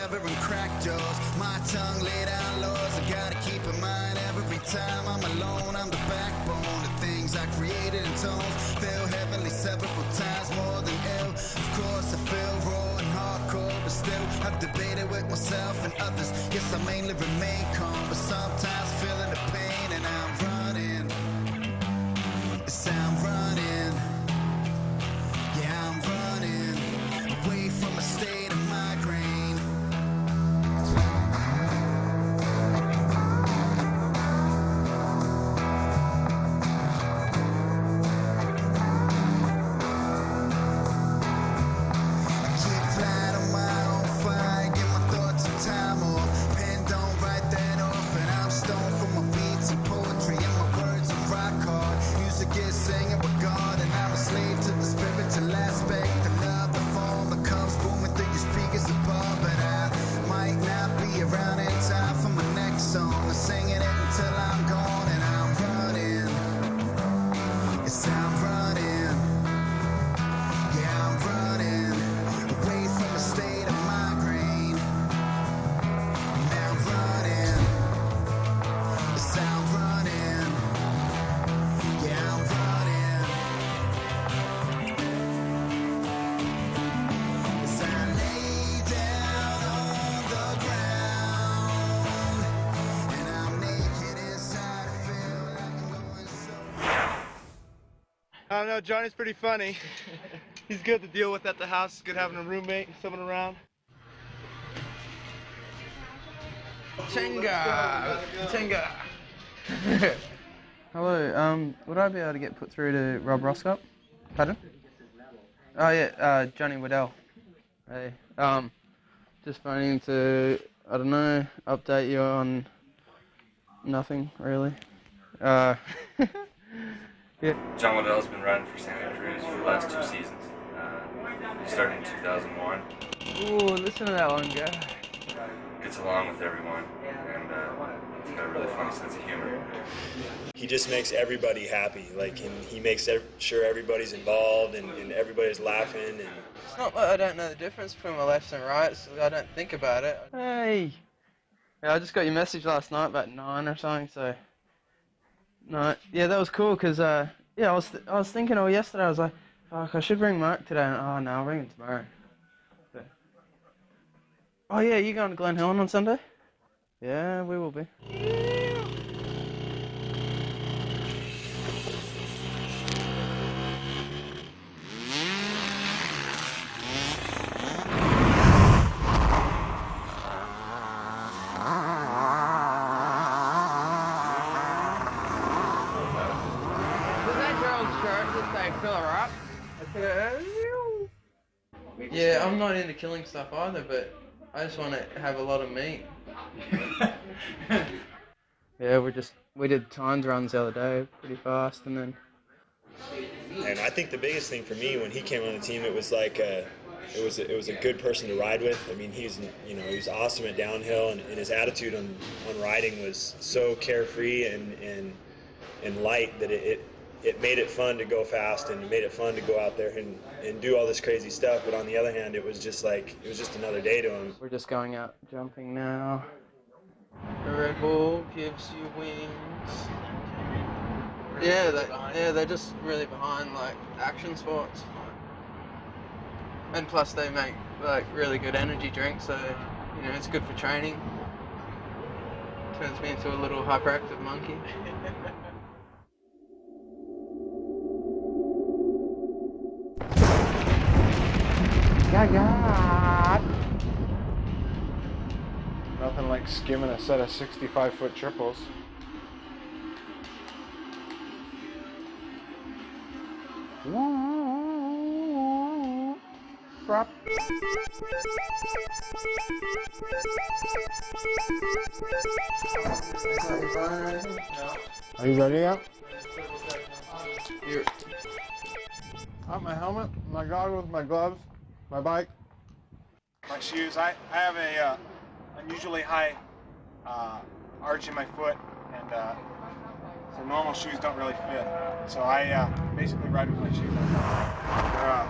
severing cracked jaws. My tongue laid down laws. I gotta keep in mind every time I'm alone, I'm the backbone. The things I created in tones feel heavenly several times more than ill. Of course, I feel raw and hardcore, but still I've debated with myself and others. Yes, I mainly remain calm, but sometimes feeling the pain, and I'm running. Yes, I'm running. Yeah, I'm running away from a state of migraine. I keep flying on my own fire, get my thoughts some time off. Pen don't write that off, and I'm stoned for my beats and poetry, and my words are rock hard. Music is singing with God, and I'm a slave to the spiritual aspect. The love, the form that comes booming through your speakers above. But I might not be around in time for my next song. I'm singing it until I'm gone, and I'm running. Yes, I'm running. Yeah, I'm running away from a state of migraine. Now I'm running. Yes, I'm running. Yeah, I'm running. As I lay down on the ground, and I'm naked inside, I feel like I'm going so. I don't know, Johnny's pretty funny. He's good to deal with at the house. It's good having a roommate, someone around. Chenga! Chenga! Hello, would I be able to get put through to Rob Roscott? Pardon? Oh yeah, Johnny Waddell. Hey, just phoning to, I don't know, update you on nothing, really. Yeah. John Waddell's been riding for Santa Cruz for the last 2 seasons. He started in 2001. Ooh, listen to that one guy. Gets along with everyone, and he's got a really funny sense of humor. He just makes everybody happy. Like, and he makes sure everybody's involved and everybody's laughing. And It's not like I don't know the difference between my lefts and rights, so I don't think about it. Hey! Yeah, I just got your message last night about 9 or something, so... No, yeah, that was cool, because, yeah, I was thinking all yesterday, I was like, fuck, I should bring Mark today, and oh no, I'll bring him tomorrow. But... Oh yeah, you going to Glen Helen on Sunday? Yeah, we will be. Yeah, I'm not into killing stuff either, but I just want to have a lot of meat. Yeah, we did timed runs the other day, pretty fast, and then... And I think the biggest thing for me when he came on the team, it was like it was a good person to ride with. I mean, he was awesome at downhill, and his attitude on riding was so carefree and light that it made it fun to go fast, and it made it fun to go out there and do all this crazy stuff. But on the other hand, it was just another day to him. We're just going out jumping now. The Red Bull gives you wings. Yeah, they're just really behind like action sports. And plus they make like really good energy drinks, so it's good for training. Turns me into a little hyperactive monkey. Nothing like skimming a set of 65-foot triples. Prop. Are you ready yet? Here. I have my helmet, my goggles, my gloves, my bike, my shoes. I have a unusually high arch in my foot, and so normal shoes don't really fit. So I basically ride with my shoes on.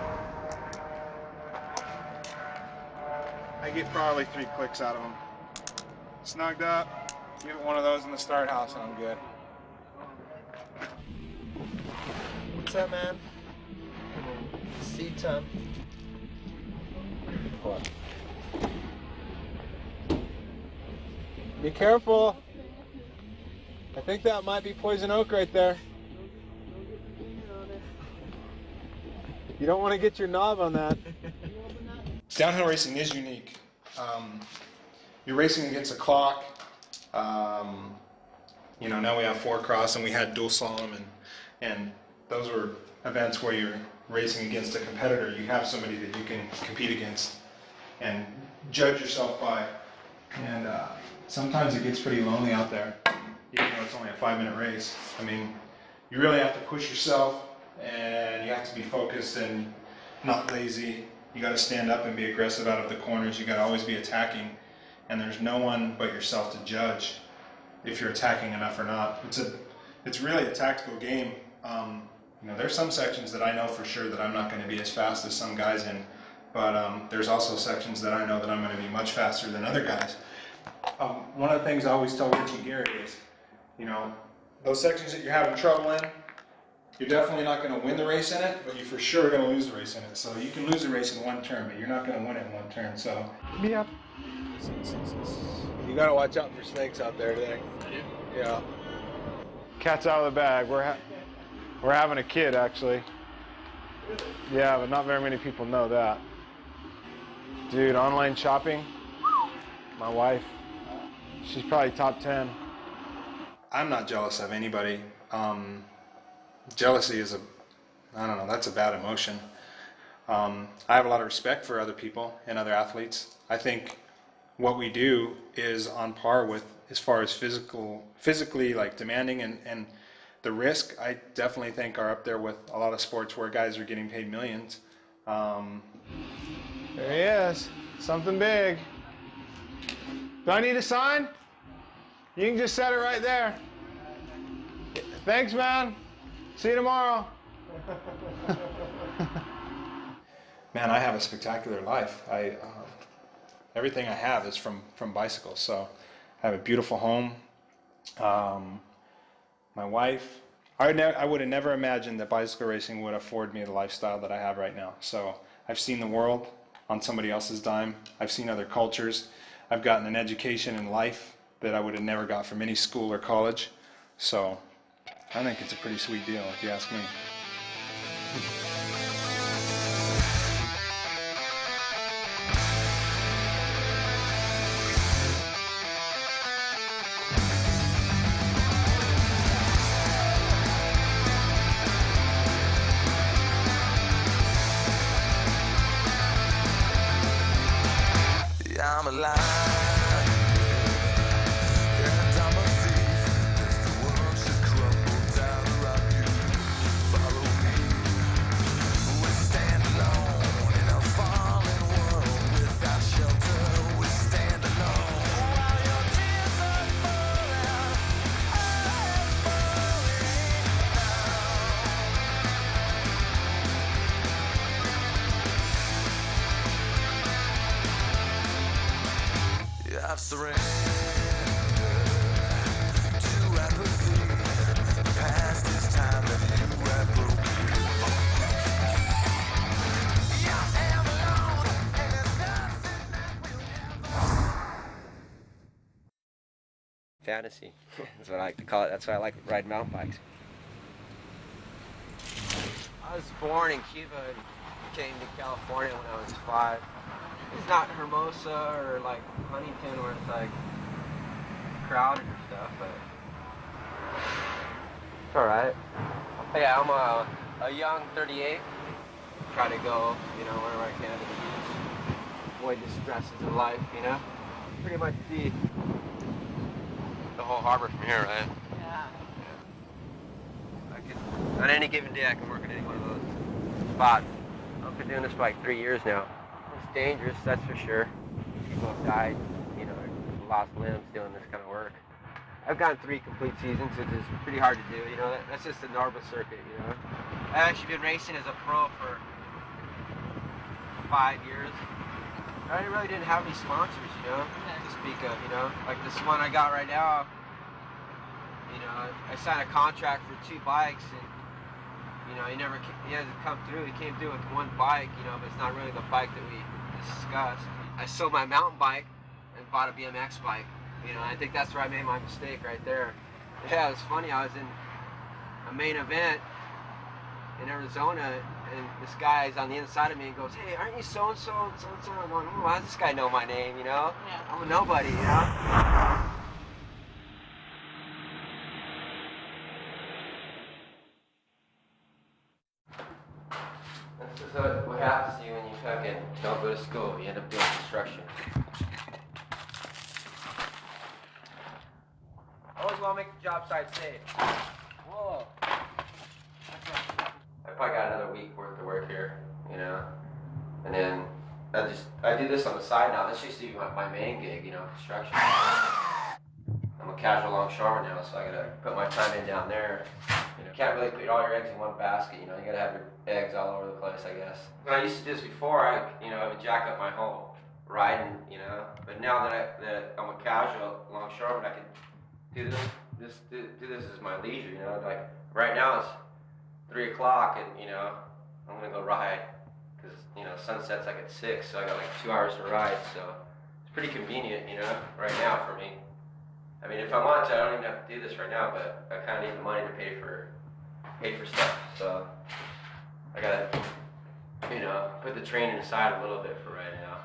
I get probably 3 clicks out of them. Snugged up, give it one of those in the start house and I'm good. What's up, man? Seat time. What? Be careful. I think that might be poison oak right there. You don't want to get your knob on that. Downhill racing is unique. You're racing against a clock. You know, now we have 4-cross and we had dual slalom, and those were events where you're racing against a competitor. You have somebody that you can compete against and judge yourself by. And sometimes it gets pretty lonely out there, even though it's only a 5-minute race. I mean, you really have to push yourself, and you have to be focused and not lazy. You got to stand up and be aggressive out of the corners. You got to always be attacking, and there's no one but yourself to judge if you're attacking enough or not. It's really a tactical game. You know, there's some sections that I know for sure that I'm not going to be as fast as some guys in, but there's also sections that I know that I'm going to be much faster than other guys. One of the things I always tell Richie Garrett is, you know, those sections that you're having trouble in, you're definitely not going to win the race in it, but you're for sure going to lose the race in it. So you can lose the race in one turn, but you're not going to win it in one turn. So, yeah. You gotta watch out for snakes out there today. Yeah. Cat's out of the bag. We're having a kid, actually. Yeah, but not very many people know that. Dude, online shopping, my wife, she's probably top 10. I'm not jealous of anybody. Jealousy is I don't know, that's a bad emotion. I have a lot of respect for other people and other athletes. I think what we do is on par with, as far as physically like demanding and the risk, I definitely think are up there with a lot of sports where guys are getting paid millions. There he is, something big. Do I need a sign? You can just set it right there. Thanks, man. See you tomorrow. Man, I have a spectacular life. Everything I have is from bicycles. So I have a beautiful home. My wife. I would have never imagined that bicycle racing would afford me the lifestyle that I have right now. So I've seen the world on somebody else's dime. I've seen other cultures. I've gotten an education in life that I would have never got from any school or college. So I think it's a pretty sweet deal, if you ask me. I'm alive, and I'm a thief. If the world should crumble down around you, follow me. We stand alone in a fallen world without shelter. We stand alone while your tears are falling. I'm I've surrendered to apathy. The past is time that you have broken. I am alone, and there's nothing that will ever. Fantasy. That's what I like to call it. That's why I like riding mountain bikes. I was born in Cuba and came to California when I was 5. It's not Hermosa or like Huntington where it's like crowded or stuff, but it's alright. Yeah, I'm a young 38. Try to go, you know, wherever I can to the beach. Avoid the stresses of life, you know. Pretty much see the whole harbor from here, right? Yeah. On any given day I can work at any one of those spots. I've been doing this for like 3 years now. It's dangerous, that's for sure. People have died, you know, lost limbs doing this kind of work. I've gotten 3 complete seasons, which is pretty hard to do, you know. That's just the NORBA circuit, you know. I've actually been racing as a pro for 5 years. I really didn't have any sponsors, you know, to speak of, you know. Like this one I got right now, you know, I signed a contract for 2 bikes, and, you know, he hasn't come through. He came through with 1 bike, you know, but it's not really the bike that we discussed. I sold my mountain bike and bought a BMX bike, you know. I think that's where I made my mistake right there. Yeah, it was funny. I was in a main event in Arizona, and this guy's on the inside of me and goes, "Hey, aren't you so-and-so and so-and-so?" I'm going, "Oh, why does this guy know my name, you know? Yeah. I'm a nobody, you know?" This is what happens to you when you fucking don't go to school. You end up doing construction. Always want to make the job site safe. Whoa. I probably got another week worth of work here, you know, and then I do this on the side now. This used to be my main gig, you know, construction. I'm a casual longshoreman now, so I gotta put my time in down there. You know, can't really put all your eggs in one basket, you know. You gotta have your eggs all over the place, I guess. When I used to do this before, I would jack up my whole riding, you know. But now that I'm a casual longshoreman, I can do this as my leisure, you know. Like right now it's 3 o'clock, and, you know, I'm gonna go ride, because, you know, sunset's like at 6, so I got like 2 hours to ride, so it's pretty convenient, you know, right now for me. I mean, if I want to, I don't even have to do this right now, but I kind of need the money to pay for stuff, so I gotta, you know, put the training aside a little bit for right now.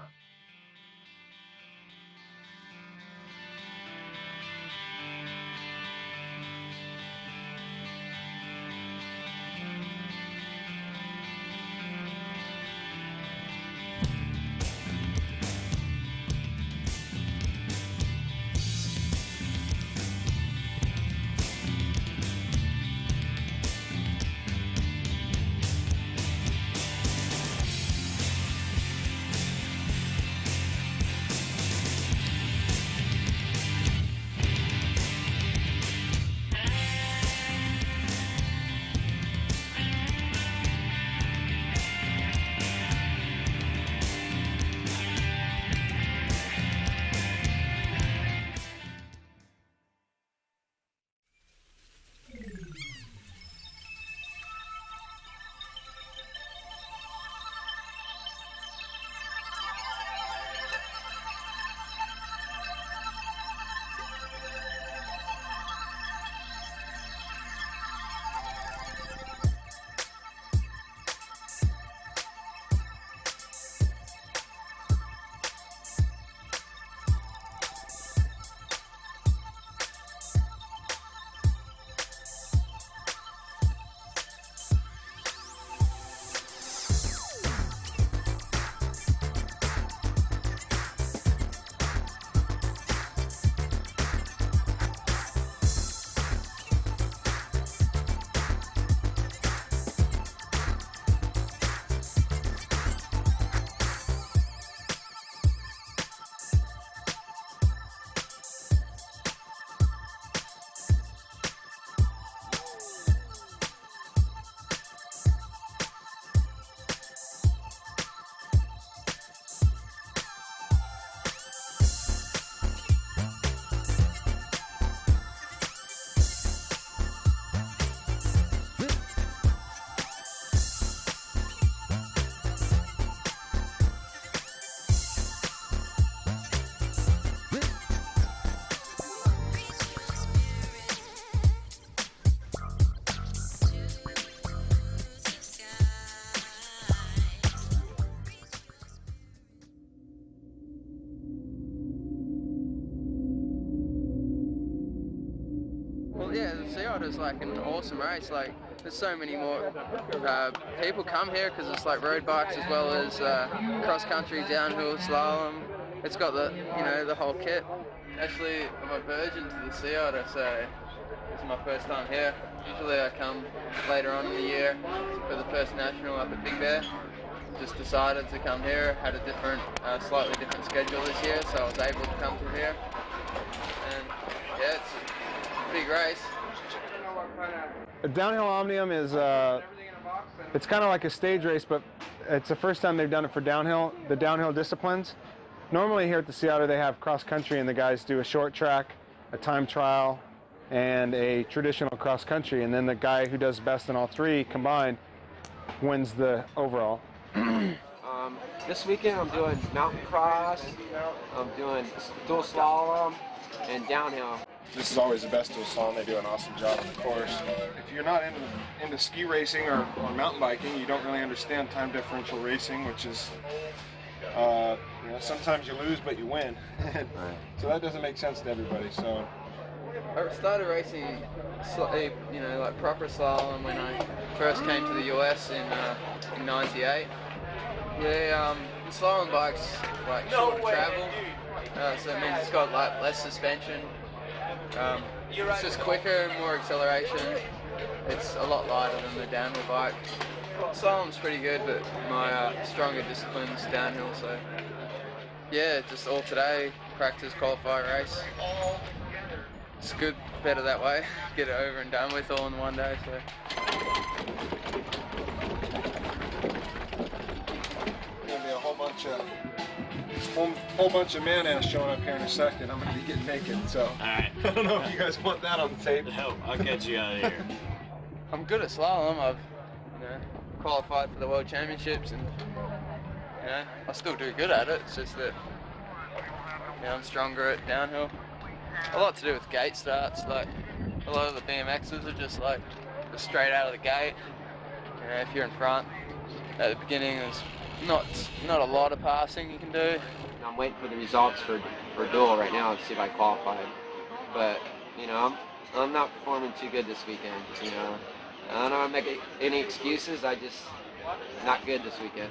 Yeah, the Sea Otter is like an awesome race. Like, there's so many more people come here because it's like road bikes as well as cross country, downhill, slalom. It's got the, you know, the whole kit. Actually, I'm a virgin to the Sea Otter, so this is my first time here. Usually I come later on in the year for the first national up at Big Bear. Just decided to come here, had a different, slightly different schedule this year, so I was able to come through here. And yeah, it's a big race. A downhill omnium is, it's kind of like a stage race, but it's the first time they've done it for downhill, the downhill disciplines. Normally here at the Sea Otter they have cross country, and the guys do a short track, a time trial, and a traditional cross country, and then the guy who does best in all three combined wins the overall. This weekend I'm doing mountain cross, I'm doing dual slalom, and downhill. This is always the best dual slalom. They do an awesome job on the course. If you're not into ski racing or mountain biking, you don't really understand time differential racing, which is, you know, sometimes you lose but you win. So that doesn't make sense to everybody. So I started racing, you know, like proper slalom when I first came to the US in '98. Yeah, the slalom bike's like short travel, so it means it's got like less suspension. It's just quicker and more acceleration. It's a lot lighter than the downhill bike. Slalom's pretty good, but my stronger discipline's downhill. So yeah, just all today, practice, qualify, race. It's good, better that way. Get it over and done with all in one day. So. There'll be a whole bunch of man-ass showing up here in a second. I'm gonna be getting naked, so Alright. I don't know if you guys want that on the tape. No, I'll get you out of here. I'm good at slalom. I've qualified for the World Championships, and I still do good at it. It's just that I'm stronger at downhill. A lot to do with gate starts. Like a lot of the BMXers are just like straight out of the gate. If you're in front at the beginning, there's not a lot of passing you can do. I'm waiting for the results for dual right now to see if I qualify. But I'm not performing too good this weekend. I don't want to make any excuses. I just not good this weekend.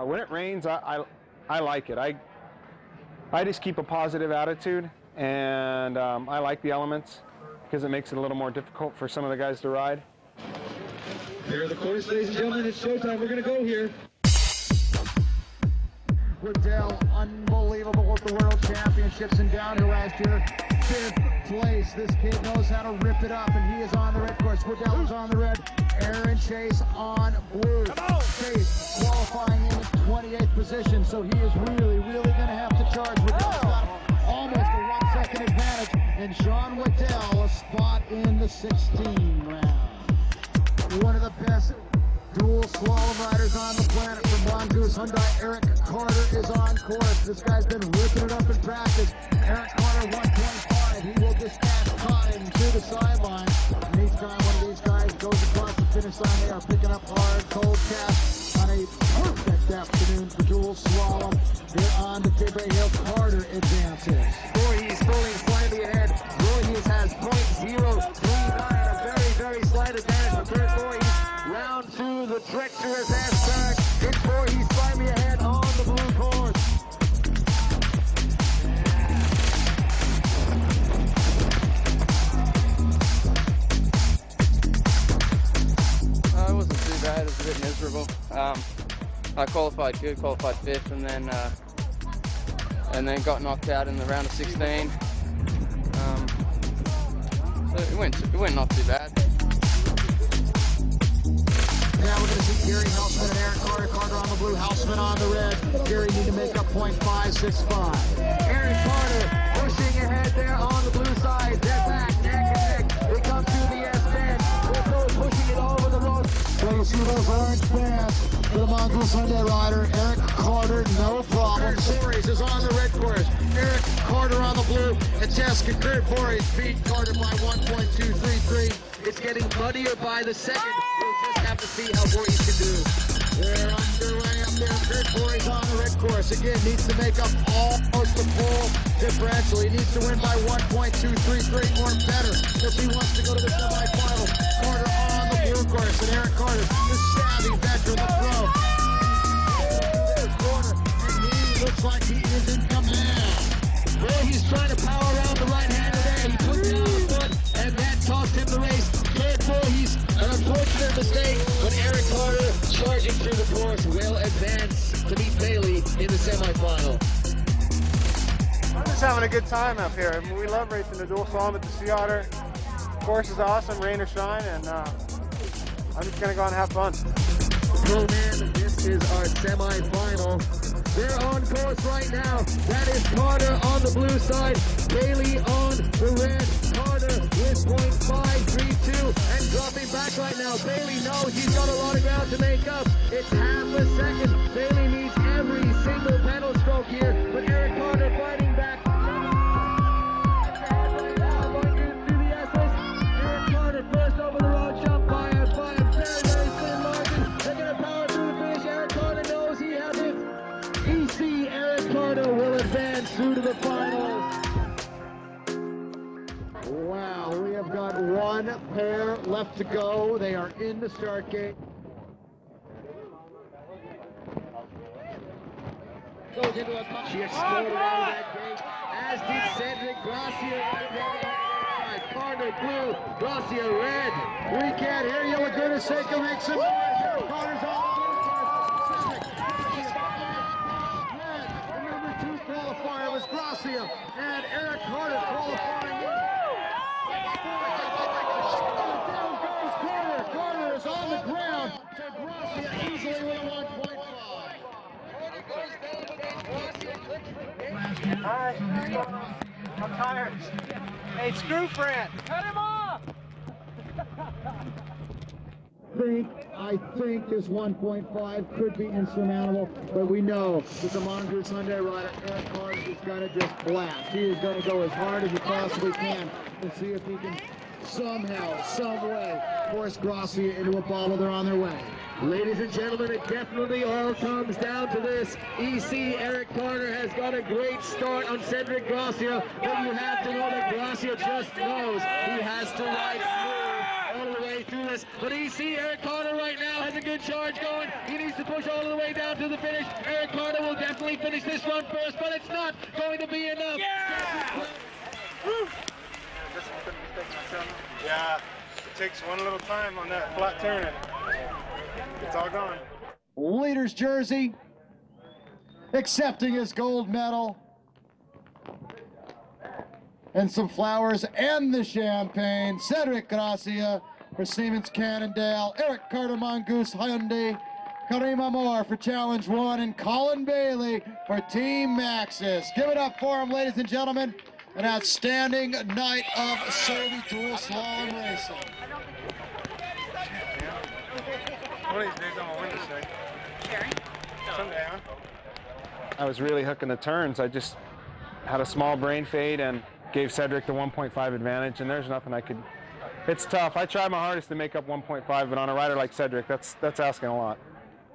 When it rains, I like it. I just keep a positive attitude, and I like the elements because it makes it a little more difficult for some of the guys to ride. Here are the course, ladies and gentlemen. It's showtime. We're going to go here. Waddell, unbelievable with the World Championships in downhill last year. 5th place. This kid knows how to rip it up, and he is on the red course. Waddell is on the red. Aaron Chase on blue. Chase qualifying in 28th position, so he is really going to have to charge. Waddell's got almost a 1 second advantage, and Sean Waddell a spot in the 16 round. One of the best dual slalom riders on the planet from Mongoose Hyundai. Eric Carter is on course. This guy's been ripping it up in practice. Eric Carter 125. He will dispatch time to the sideline. And each time one of these guys goes across the finish line, they are picking up hard cold caps on a perfect afternoon for dual slalom. They're on the Tigray Hill. Carter advances. Voorhees pulling slightly ahead. Voorhees has .039. A very slight advantage for Kurt Voorhees. Round 2, the treacherous ass turn. It's Voorhees slightly ahead on the blue course. It wasn't too bad. It was a bit miserable. I qualified good, qualified 5th, and then got knocked out in the round of 16. So it went not too bad. Now we're going to see Gary Houseman and Aaron Carter. Carter on the blue, Houseman on the red. Gary need to make up .565. Aaron Carter pushing ahead there on the blue side. They're back, neck and neck. They come through the S-bend. They're both pushing it over the road. So you see those orange bands. for the Mongoose Hyundai rider, Eric Carter, no problem. Voorhees is on the red course. Eric Carter on the blue, and Jessica Kurt Voorhees beat Carter by 1.233. It's getting muddier by the second. We'll just have to see how Voorhees can do. They're underway up there. Kurt Voorhees on the red course. Again, needs to make up almost the pole differential. He needs to win by 1.233 or better if he wants to go to the semifinal. Carter on the blue course, and Eric Carter, the savvy veteran, the pro. Corner, and he looks like he is in command. Well, he's trying to power around the right-hander there. He put down the foot, and that cost him the race. Kurt Voorhees, an unfortunate mistake, but Eric Carter charging through the course will advance to meet Bailey in the semifinal. I'm just having a good time up here. I mean, we love racing the dual slalom at the Sea Otter. The course is awesome, rain or shine, and I'm just gonna go out and have fun. Oh man, this is our semifinal. They're on course right now. That is Carter on the blue side, Bailey on the red. Carter with .532 and dropping back right now. Bailey knows he's got a lot of ground to make up. It's half a second. Bailey needs every single pedal stroke here, but Eric Carter fighting back. Eric Carter first over the road jump by a very slim margin. They're going to power through the finish. Eric Carter knows he has it. EC Eric Carter will advance through to the finals. Wow, we have got one pair left to go. They are in the start gate. Goes into a she exploded out of that gate, as did Cedric Gracia. Carter blue, Gracia red. We can't hear you. Laguna Seca makes some noise. Carter's all over the red. The number 2 qualifier was Gracia, and Eric Carter qualifying. Down goes Carter. Carter is on the ground to Gracia easily with a 1.5. Hi. I'm tired. Hey, screw Fran. Cut him off! I think this 1.5 could be insurmountable, but we know that the Mongoose Hyundai rider, Eric Carter, is going to just blast. He is going to go as hard as he possibly can and see if he can somehow, some way, force Gracia into a bottle. They're on their way. Ladies and gentlemen, it definitely all comes down to this. EC Eric Carter has got a great start on Cedric Gracia, but you have to know that Gracia just knows he has to ride smooth all the way through this. But EC Eric Carter right now has a good charge going. He needs to push all the way down to the finish. Eric Carter will definitely finish this one first, but it's not going to be enough. Yeah! Yeah, it takes one little time on that flat turn and it's all gone. Leader's jersey, accepting his gold medal, and some flowers and the champagne. Cedric Gracia for Siemens Cannondale, Eric Carter Mongoose Hyundai, Karim Amor for Challenge 1, and Colin Bailey for Team Maxxis. Give it up for him, ladies and gentlemen. An outstanding night of Soviet dual slalom racing. One of these days I'm gonna win this thing. Someday, huh? I was really hooking the turns. I just had a small brain fade and gave Cedric the 1.5 advantage, and there's nothing I could. It's tough. I tried my hardest to make up 1.5, but on a rider like Cedric, that's asking a lot.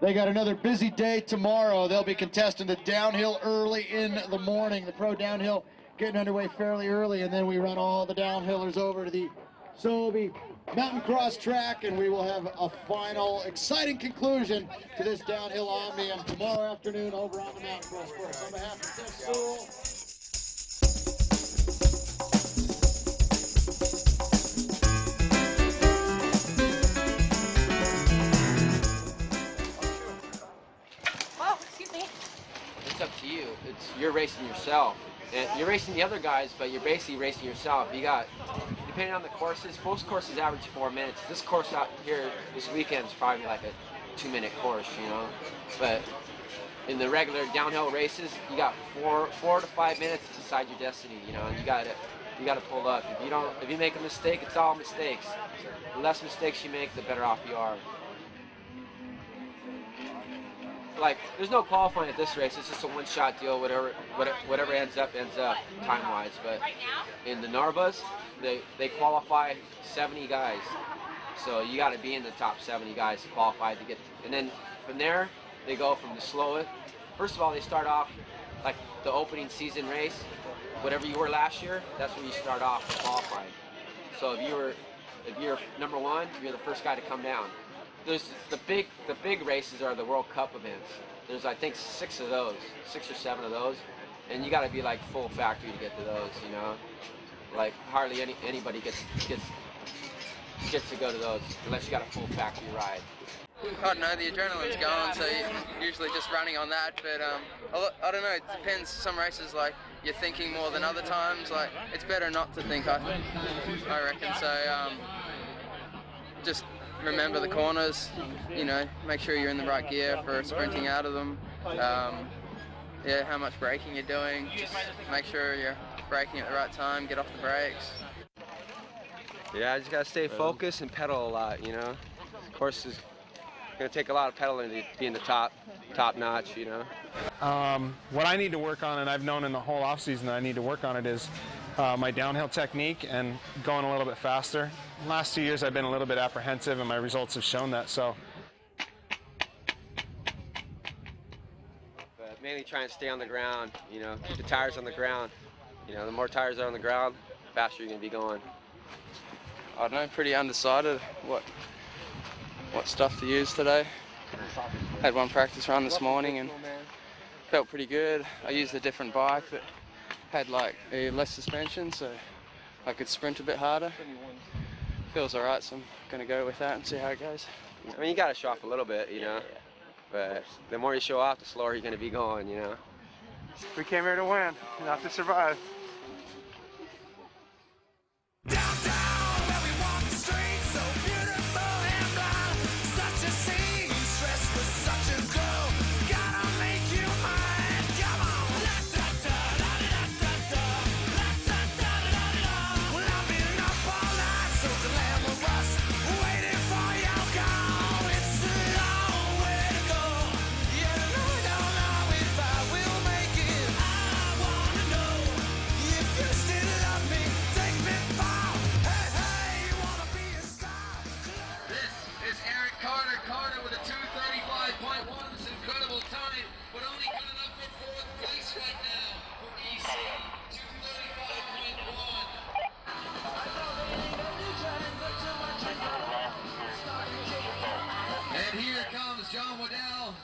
They got another busy day tomorrow. They'll be contesting the downhill early in the morning. The pro downhill getting underway fairly early, and then we run all the downhillers over to the Sobe Mountain Cross track, and we will have a final exciting conclusion to this downhill omnium tomorrow afternoon over on the Mountain Cross course. On behalf of Jeff Sewell, Oh, excuse me. It's up to you. You're racing yourself. And you're racing the other guys, but you're basically racing yourself. You got, depending on the courses, most courses average 4 minutes. This course out here this weekend is probably like a 2-minute course, you know. But in the regular downhill races, you got 4 to 5 minutes to decide your destiny, you know. And you got to pull up. If you make a mistake, it's all mistakes. The less mistakes you make, the better off you are. like, there's no qualifying at this race. It's just a one-shot deal. Whatever ends up time-wise. But in the NORBAs, they qualify 70 guys. So you got to be in the top 70 guys to qualify to get. And then from there, they go from the slowest. First of all, they start off like the opening season race. Whatever you were last year, that's when you start off qualifying. So if you're number one, you're the first guy to come down. There's the big races are the World Cup events. There's I think 6 or 7 of those, and you got to be like full factory to get to those. You know, like hardly anybody gets to go to those unless you got a full factory ride. I don't know, the adrenaline's going, so you're usually just running on that, but I don't know, it depends. Some races, like, you're thinking more than other times. Like, it's better not to think, I reckon. So just remember the corners, you know, make sure you're in the right gear for sprinting out of them. Yeah, how much braking you're doing, just make sure you're braking at the right time, get off the brakes. Yeah, I just gotta stay focused and pedal a lot, you know. Of course, it's gonna take a lot of pedaling to be in the top notch, you know. What I need to work on, and I've known in the whole off season that I need to work on it, is my downhill technique and going a little bit faster. The last 2 years I've been a little bit apprehensive, and my results have shown that. So. But mainly try and stay on the ground, you know, keep the tires on the ground. You know, the more tires are on the ground, the faster you're gonna be going. I don't know, pretty undecided what stuff to use today. Had one practice run this morning and felt pretty good. I used a different bike that had like less suspension, so I could sprint a bit harder. Feels alright, so I'm gonna go with that and see how it goes. I mean, you gotta show off a little bit, you know, but the more you show off, the slower you're gonna be going, you know. We came here to win, not to survive. And here comes John Waddell.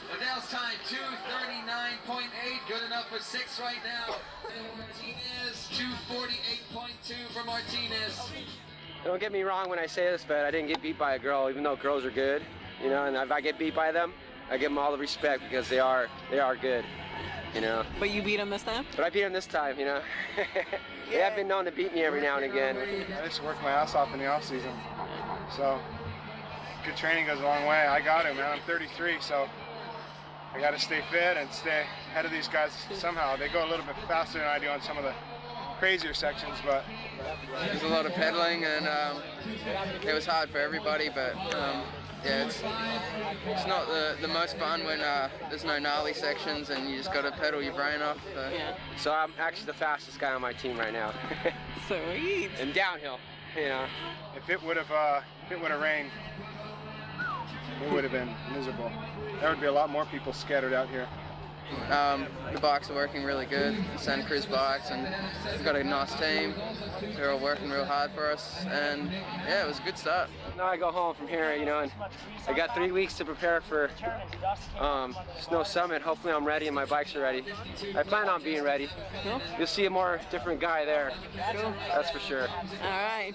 Waddell's time 2:39.8, good enough for 6 right now. And Martinez 2:48.2 for Martinez. Don't get me wrong when I say this, but I didn't get beat by a girl, even though girls are good, you know. And if I get beat by them, I give them all the respect because they are good, you know. But you beat them this time? But I beat them this time, you know. They have been known to beat me every now and again. I just work my ass off in the off season, so good training goes a long way. I got it, man. I'm 33, so I got to stay fit and stay ahead of these guys somehow. They go a little bit faster than I do on some of the crazier sections, but there's a lot of pedaling, and it was hard for everybody, but yeah, it's not the most fun when there's no gnarly sections and you just got to pedal your brain off. So I'm actually the fastest guy on my team right now. Sweet. And downhill, you know. If it would have rained, it would have been miserable. There would be a lot more people scattered out here. The bikes are working really good, Santa Cruz bikes, and we've got a nice team. They're all working real hard for us, and yeah, it was a good start. Now I go home from here, you know, and I got 3 weeks to prepare for Snow Summit. Hopefully I'm ready and my bikes are ready. I plan on being ready. Cool. You'll see a more different guy there. Cool. That's for sure. All right.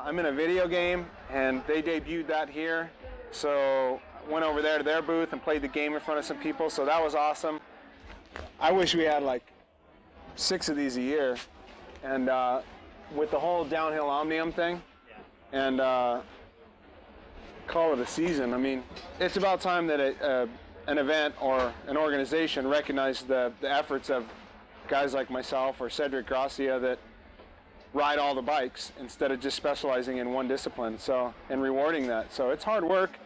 I'm in a video game, and they debuted that here, so went over there to their booth and played the game in front of some people, so that was awesome. I wish we had like 6 of these a year, and with the whole downhill omnium thing, and call it a season. I mean, it's about time that an event or an organization recognizes the efforts of guys like myself or Cedric Gracia that ride all the bikes instead of just specializing in one discipline, so, and rewarding that. So it's hard work.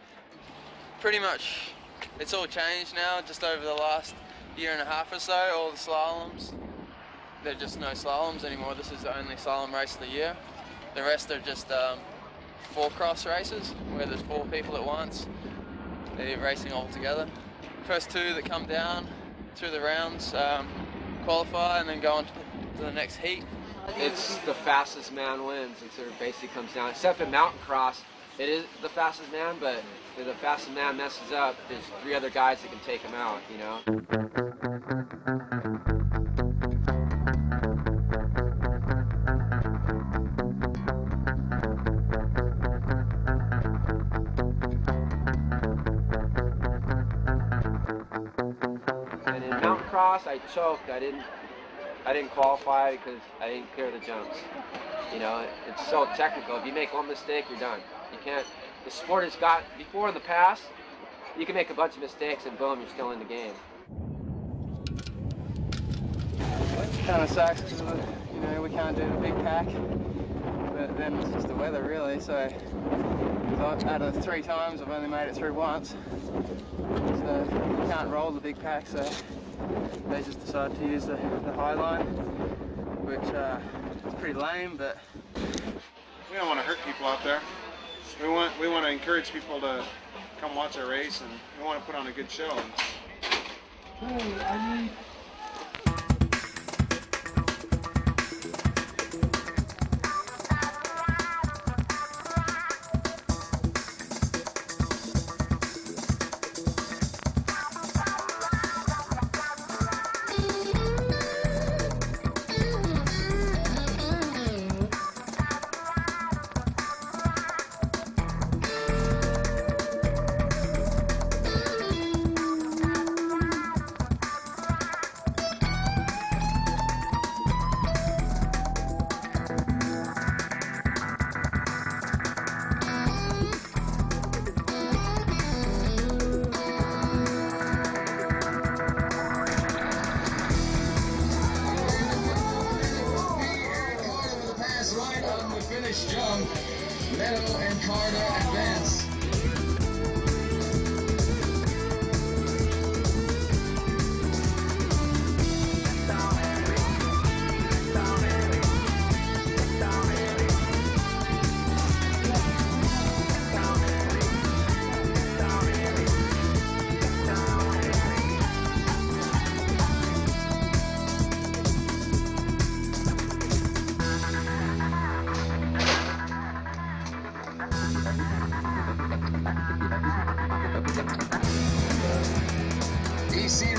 Pretty much it's all changed now just over the last year and a half or so. All the slaloms, there are just no slaloms anymore. This is the only slalom race of the year. The rest are just 4 cross races where there's 4 people at once. They're racing all together. First 2 that come down through the rounds qualify and then go on to the next heat. It's the fastest man wins. It sort of basically comes down, except in mountain cross, it is the fastest man, but if the fastest man messes up, there's 3 other guys that can take him out, you know? And in mountain cross, I choked. I didn't qualify because I didn't clear the jumps. You know, it's so technical. If you make one mistake, you're done. You can't. The sport has got, before in the past, you can make a bunch of mistakes and boom, you're still in the game. It kind of sucks because, you know, we can't do the big pack, but then it's just the weather really. So out of the 3 times, I've only made it through once. So you can't roll the big pack, so they just decided to use the high line, which is pretty lame, but we don't want to hurt people out there. We want to encourage people to come watch our race, and we want to put on a good show.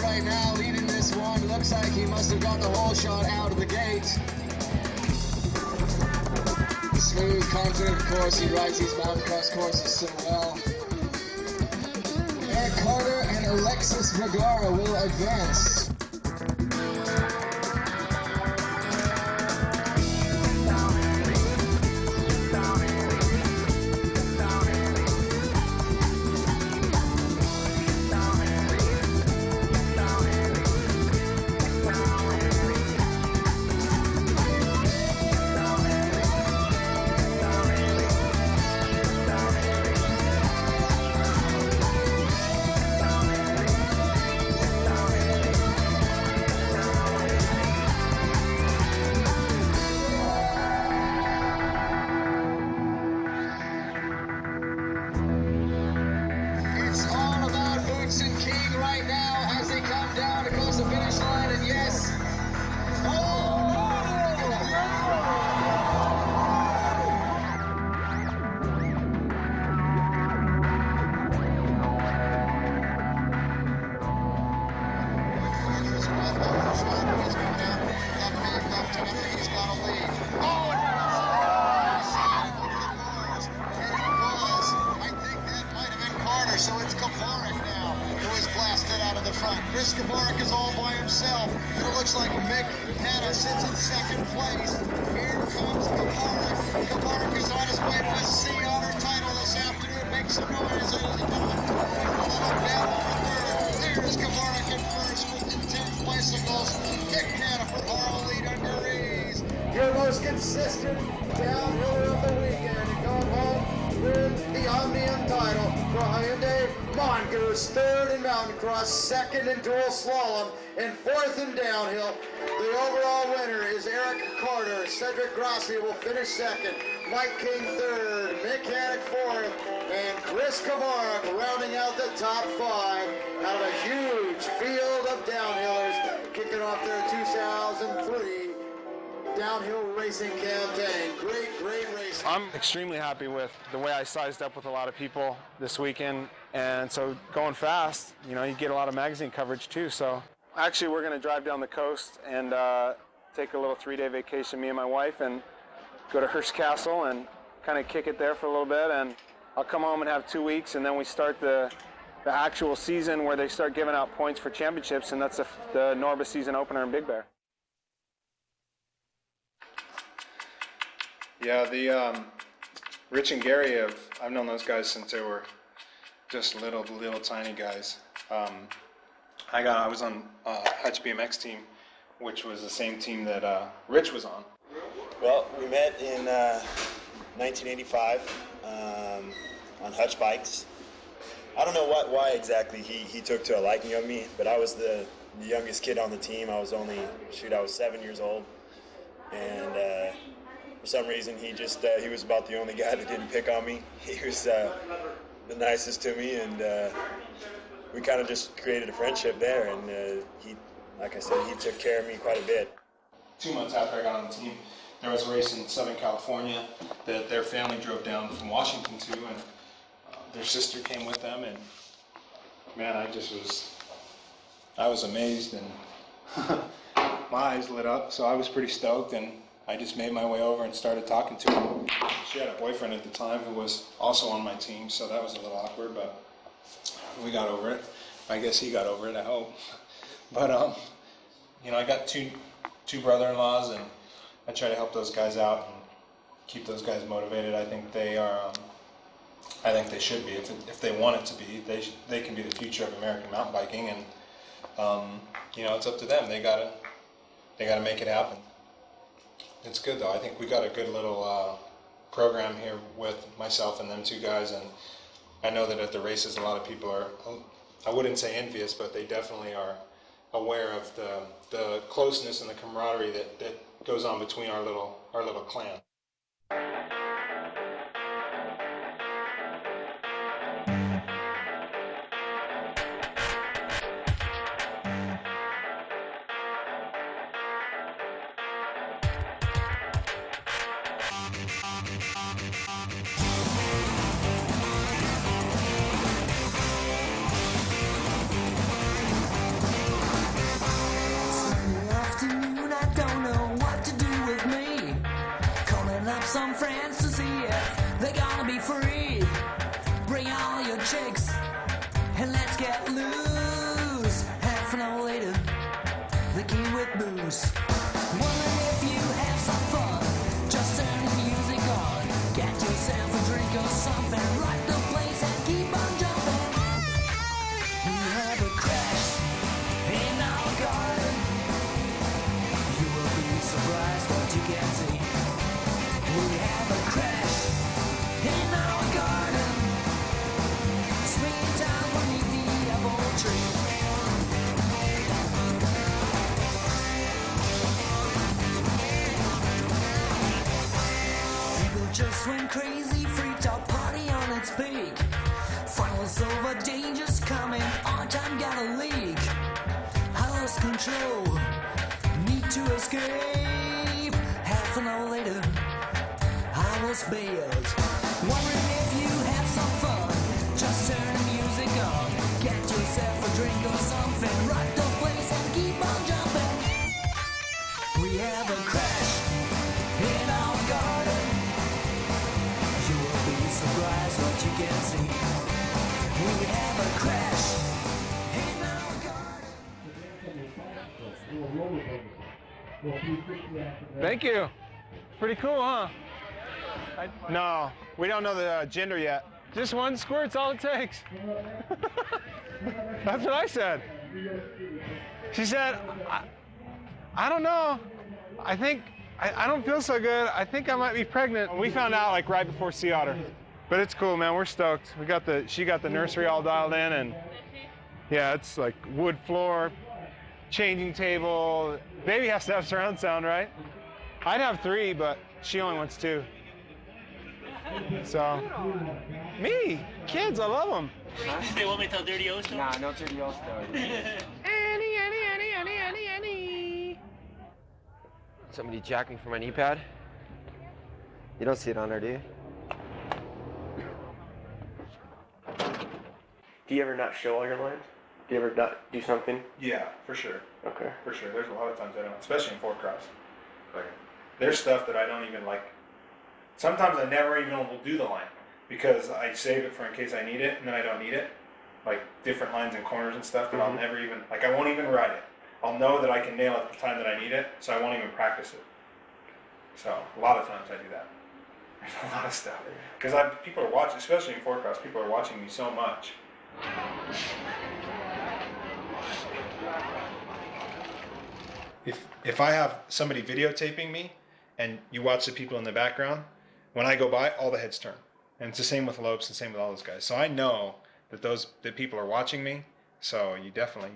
Right now, leading this one. Looks like he must have got the whole shot out of the gate. Smooth, confident, of course. He rides these mountain cross courses so well. Eric Carter and Alexis Vergara will advance. so it's Kavarik now who is blasted out of the front. Chris Kavarik is all by himself, and it looks like Mick Hanna sits in second place. Here comes Kavarik. Kavarik is on his way to his Sea Otter title this afternoon. Make some noise, ladies and gentlemen. Little down over third. There's Kavarik in first with 10 bicycles. Mick Hanna from Harley Dungarees. Your most consistent downhiller of the weekend, and going home with the Omnium title for Hyundai. Mongoose, third in mountain cross, second in dual slalom, and fourth in downhill. The overall winner is Eric Carter. Cedric Grassi will finish second. Mike King third, Mick Hanna fourth, and Chris Kavarik rounding out the top five out of a huge field of downhillers kicking off their 2003 downhill racing campaign. Great racing. I'm extremely happy with the way I sized up with a lot of people this weekend, and so going fast, you know, you get a lot of magazine coverage too. So actually we're going to drive down the coast and take a little 3-day vacation, me and my wife, and go to Hearst Castle and kind of kick it there for a little bit, and I'll come home and have 2 weeks, and then we start the actual season where they start giving out points for championships, and that's the NORBA season opener in Big Bear. Yeah, the Rich and Gary, I've known those guys since they were just little tiny guys. I was on Hutch BMX team, which was the same team that Rich was on. Well, we met in 1985 on Hutch bikes. I don't know why exactly he took to a liking of me, but I was the youngest kid on the team. I was 7 years old, and for some reason he was about the only guy that didn't pick on me. He was the nicest to me, and we kind of just created a friendship there, and he, like I said, he took care of me quite a bit. 2 months after I got on the team, there was a race in Southern California that their family drove down from Washington to, and their sister came with them, and man, I was amazed, and my eyes lit up, so I was pretty stoked, and I just made my way over and started talking to her. She had a boyfriend at the time who was also on my team, so that was a little awkward, but we got over it. I guess he got over it, I hope. But, you know, I got two brother-in-laws, and I try to help those guys out and keep those guys motivated. I think they are, I think they should be. If they want it to be, they can be the future of American mountain biking, and, you know, it's up to them. They gotta make it happen. It's good though. I think we got a good little program here with myself and them two guys, and I know that at the races a lot of people are, I wouldn't say envious, but they definitely are aware of the closeness and the camaraderie that goes on between our little clan. Some friends to see if they're gonna be free. Bring all your chicks and let's get loose. Half an hour later, the key with booze. Wondering if you have some fun, just turn the music on. Get yourself a drink or something, rock the place and keep on jumping. We have a crash in our garden. You will be surprised what you can see. We have a crash in our garden. Swinging time beneath the apple tree. People just went crazy, freaked out, party on its peak. Finals over, danger's coming, our time got a leak. I lost control, need to escape. Half an hour later, I was bailed. Wondering if you have some fun, just turn the music on. Get yourself a drink or something, rock the place and keep on jumping. We have a crash in our garden. You will be surprised what you can see. we have a crash in our garden. Thank you. Pretty cool, huh? No, we don't know the gender yet. Just one squirt's all it takes. That's what I said. She said, I don't know. I think, I don't feel so good. I think I might be pregnant. We found out like right before Sea Otter. But it's cool, man. We're stoked. She got the nursery all dialed in, and yeah, it's like wood floor, changing table. Baby has to have surround sound, right? I'd have 3, but she only wants 2. So, me, kids, I love them. They want me to tell dirty O stories? Nah, no dirty O stories. Annie. Somebody jacking for my knee pad? You don't see it on there, do you? Do you ever not show all your lines? Do you ever not do something? Yeah, for sure. Okay. For sure. There's a lot of times I don't, especially in 4-cross. Like, there's stuff that I don't even like. Sometimes I never even will do the line because I save it for in case I need it, and then I don't need it. Like different lines and corners and stuff that I'll never even, like I won't even write it. I'll know that I can nail it at the time that I need it, so I won't even practice it. So a lot of times I do that. There's a lot of stuff. Because people are watching, especially in 4-cross, people are watching me so much. If I have somebody videotaping me and you watch the people in the background, when I go by, all the heads turn. And it's the same with Lopes, the same with all those guys. So I know that people are watching me. So you definitely,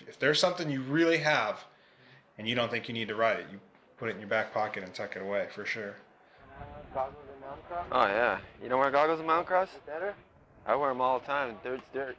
if there's something you really have and you don't think you need to write it, you put it in your back pocket and tuck it away for sure. Goggles in mountain cross? Oh yeah. You don't wear goggles in mountain cross? Better? I wear them all the time. Dirt's dirt.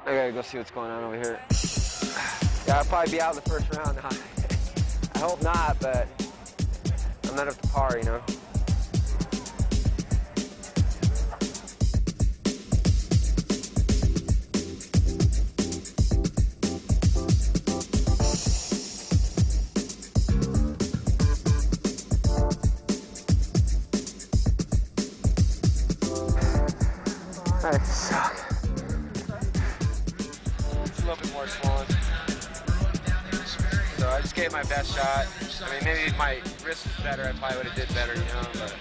I gotta go see what's going on over here. Yeah, I'll probably be out in the first round. I hope not, but I'm not up to par, you know. I suck. It's a little bit more swollen. So I just gave my best shot. I mean, maybe if my wrist was better, I probably would have did better, you know, but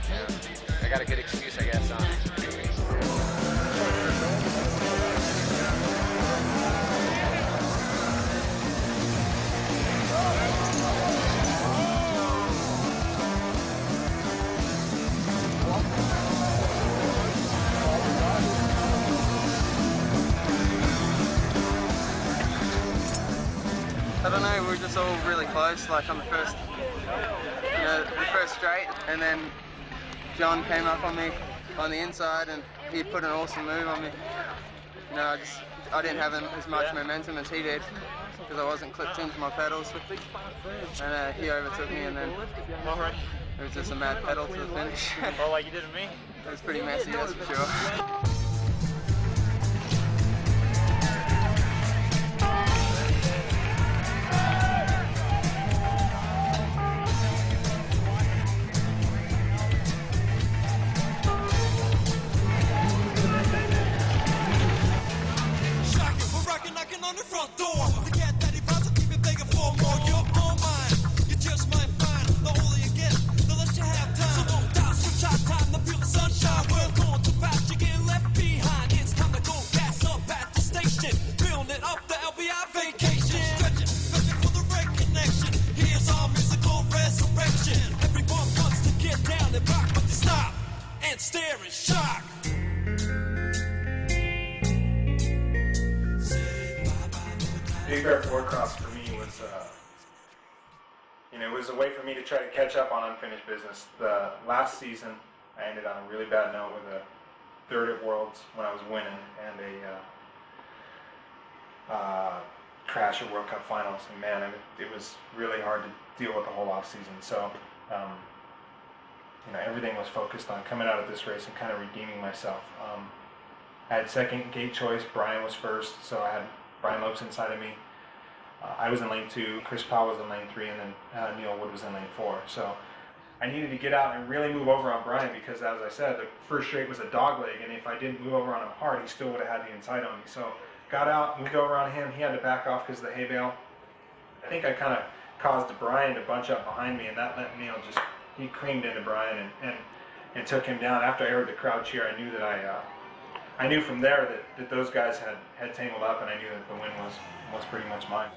yeah, I got a good excuse, I guess, huh? us all really close, like on the first, the first straight, and then John came up on me on the inside, and he put an awesome move on me. I didn't have as much momentum as he did because I wasn't clipped into my pedals, and he overtook me, and then it was just a mad pedal to the finish. Oh, like you did to me? It was pretty messy, that's for sure. On the front door, the cat that he buys will keep it begging for more. You're all mine, you just might find the older you get, the less you have time. So don't doubt, switch out time to feel the sunshine. We're going too fast, you're getting left behind. It's time to go gas up at the station, building up the LBI vacation. Stretching, stretching for the right connection. Here's our musical resurrection. Everyone wants to get down and rock, but they stop and stare in shock. Big Bear Ford Cross for me was, it was a way for me to try to catch up on unfinished business. The last season, I ended on a really bad note with a third at Worlds when I was winning, and a crash at World Cup finals. And man, it was really hard to deal with the whole off season. So, everything was focused on coming out of this race and kind of redeeming myself. I had second gate choice. Brian was first, so I had Brian Lopes inside of me. I was in lane 2, Chris Powell was in lane 3, and then Neil Wood was in lane 4. So I needed to get out and really move over on Brian because, as I said, the first straight was a dog leg, and if I didn't move over on him hard, he still would have had the inside on me. So got out, moved over on him. He had to back off because of the hay bale. I think I kind of caused Brian to bunch up behind me, and that let Neil he creamed into Brian and took him down. After I heard the crowd cheer, I knew that I knew from there that those guys had tangled up, and I knew that the win was pretty much mine.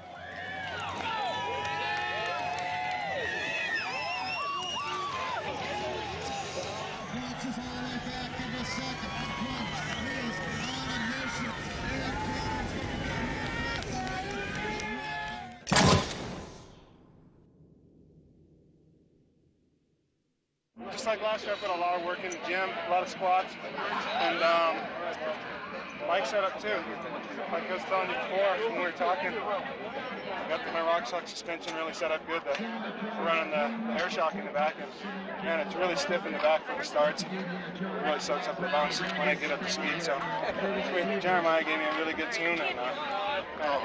Just like last year, I put a lot of work in the gym, a lot of squats, and bike setup too. Like I was telling you before when we were talking, I got my rock shock suspension really set up good. We're running the air shock in the back, and man, it's really stiff in the back for the starts. It really soaks up the bounce when I get up to speed. So Jeremiah gave me a really good tune, and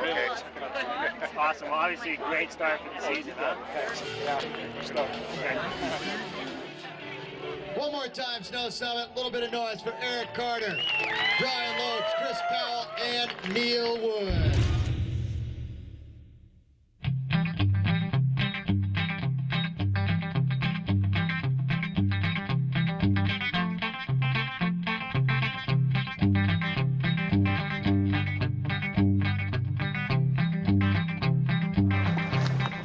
really awesome. Obviously, great start for the season, huh? One more time, Snow Summit. A little bit of noise for Eric Carter, Brian Lopes, Chris Powell, and Neil Wood.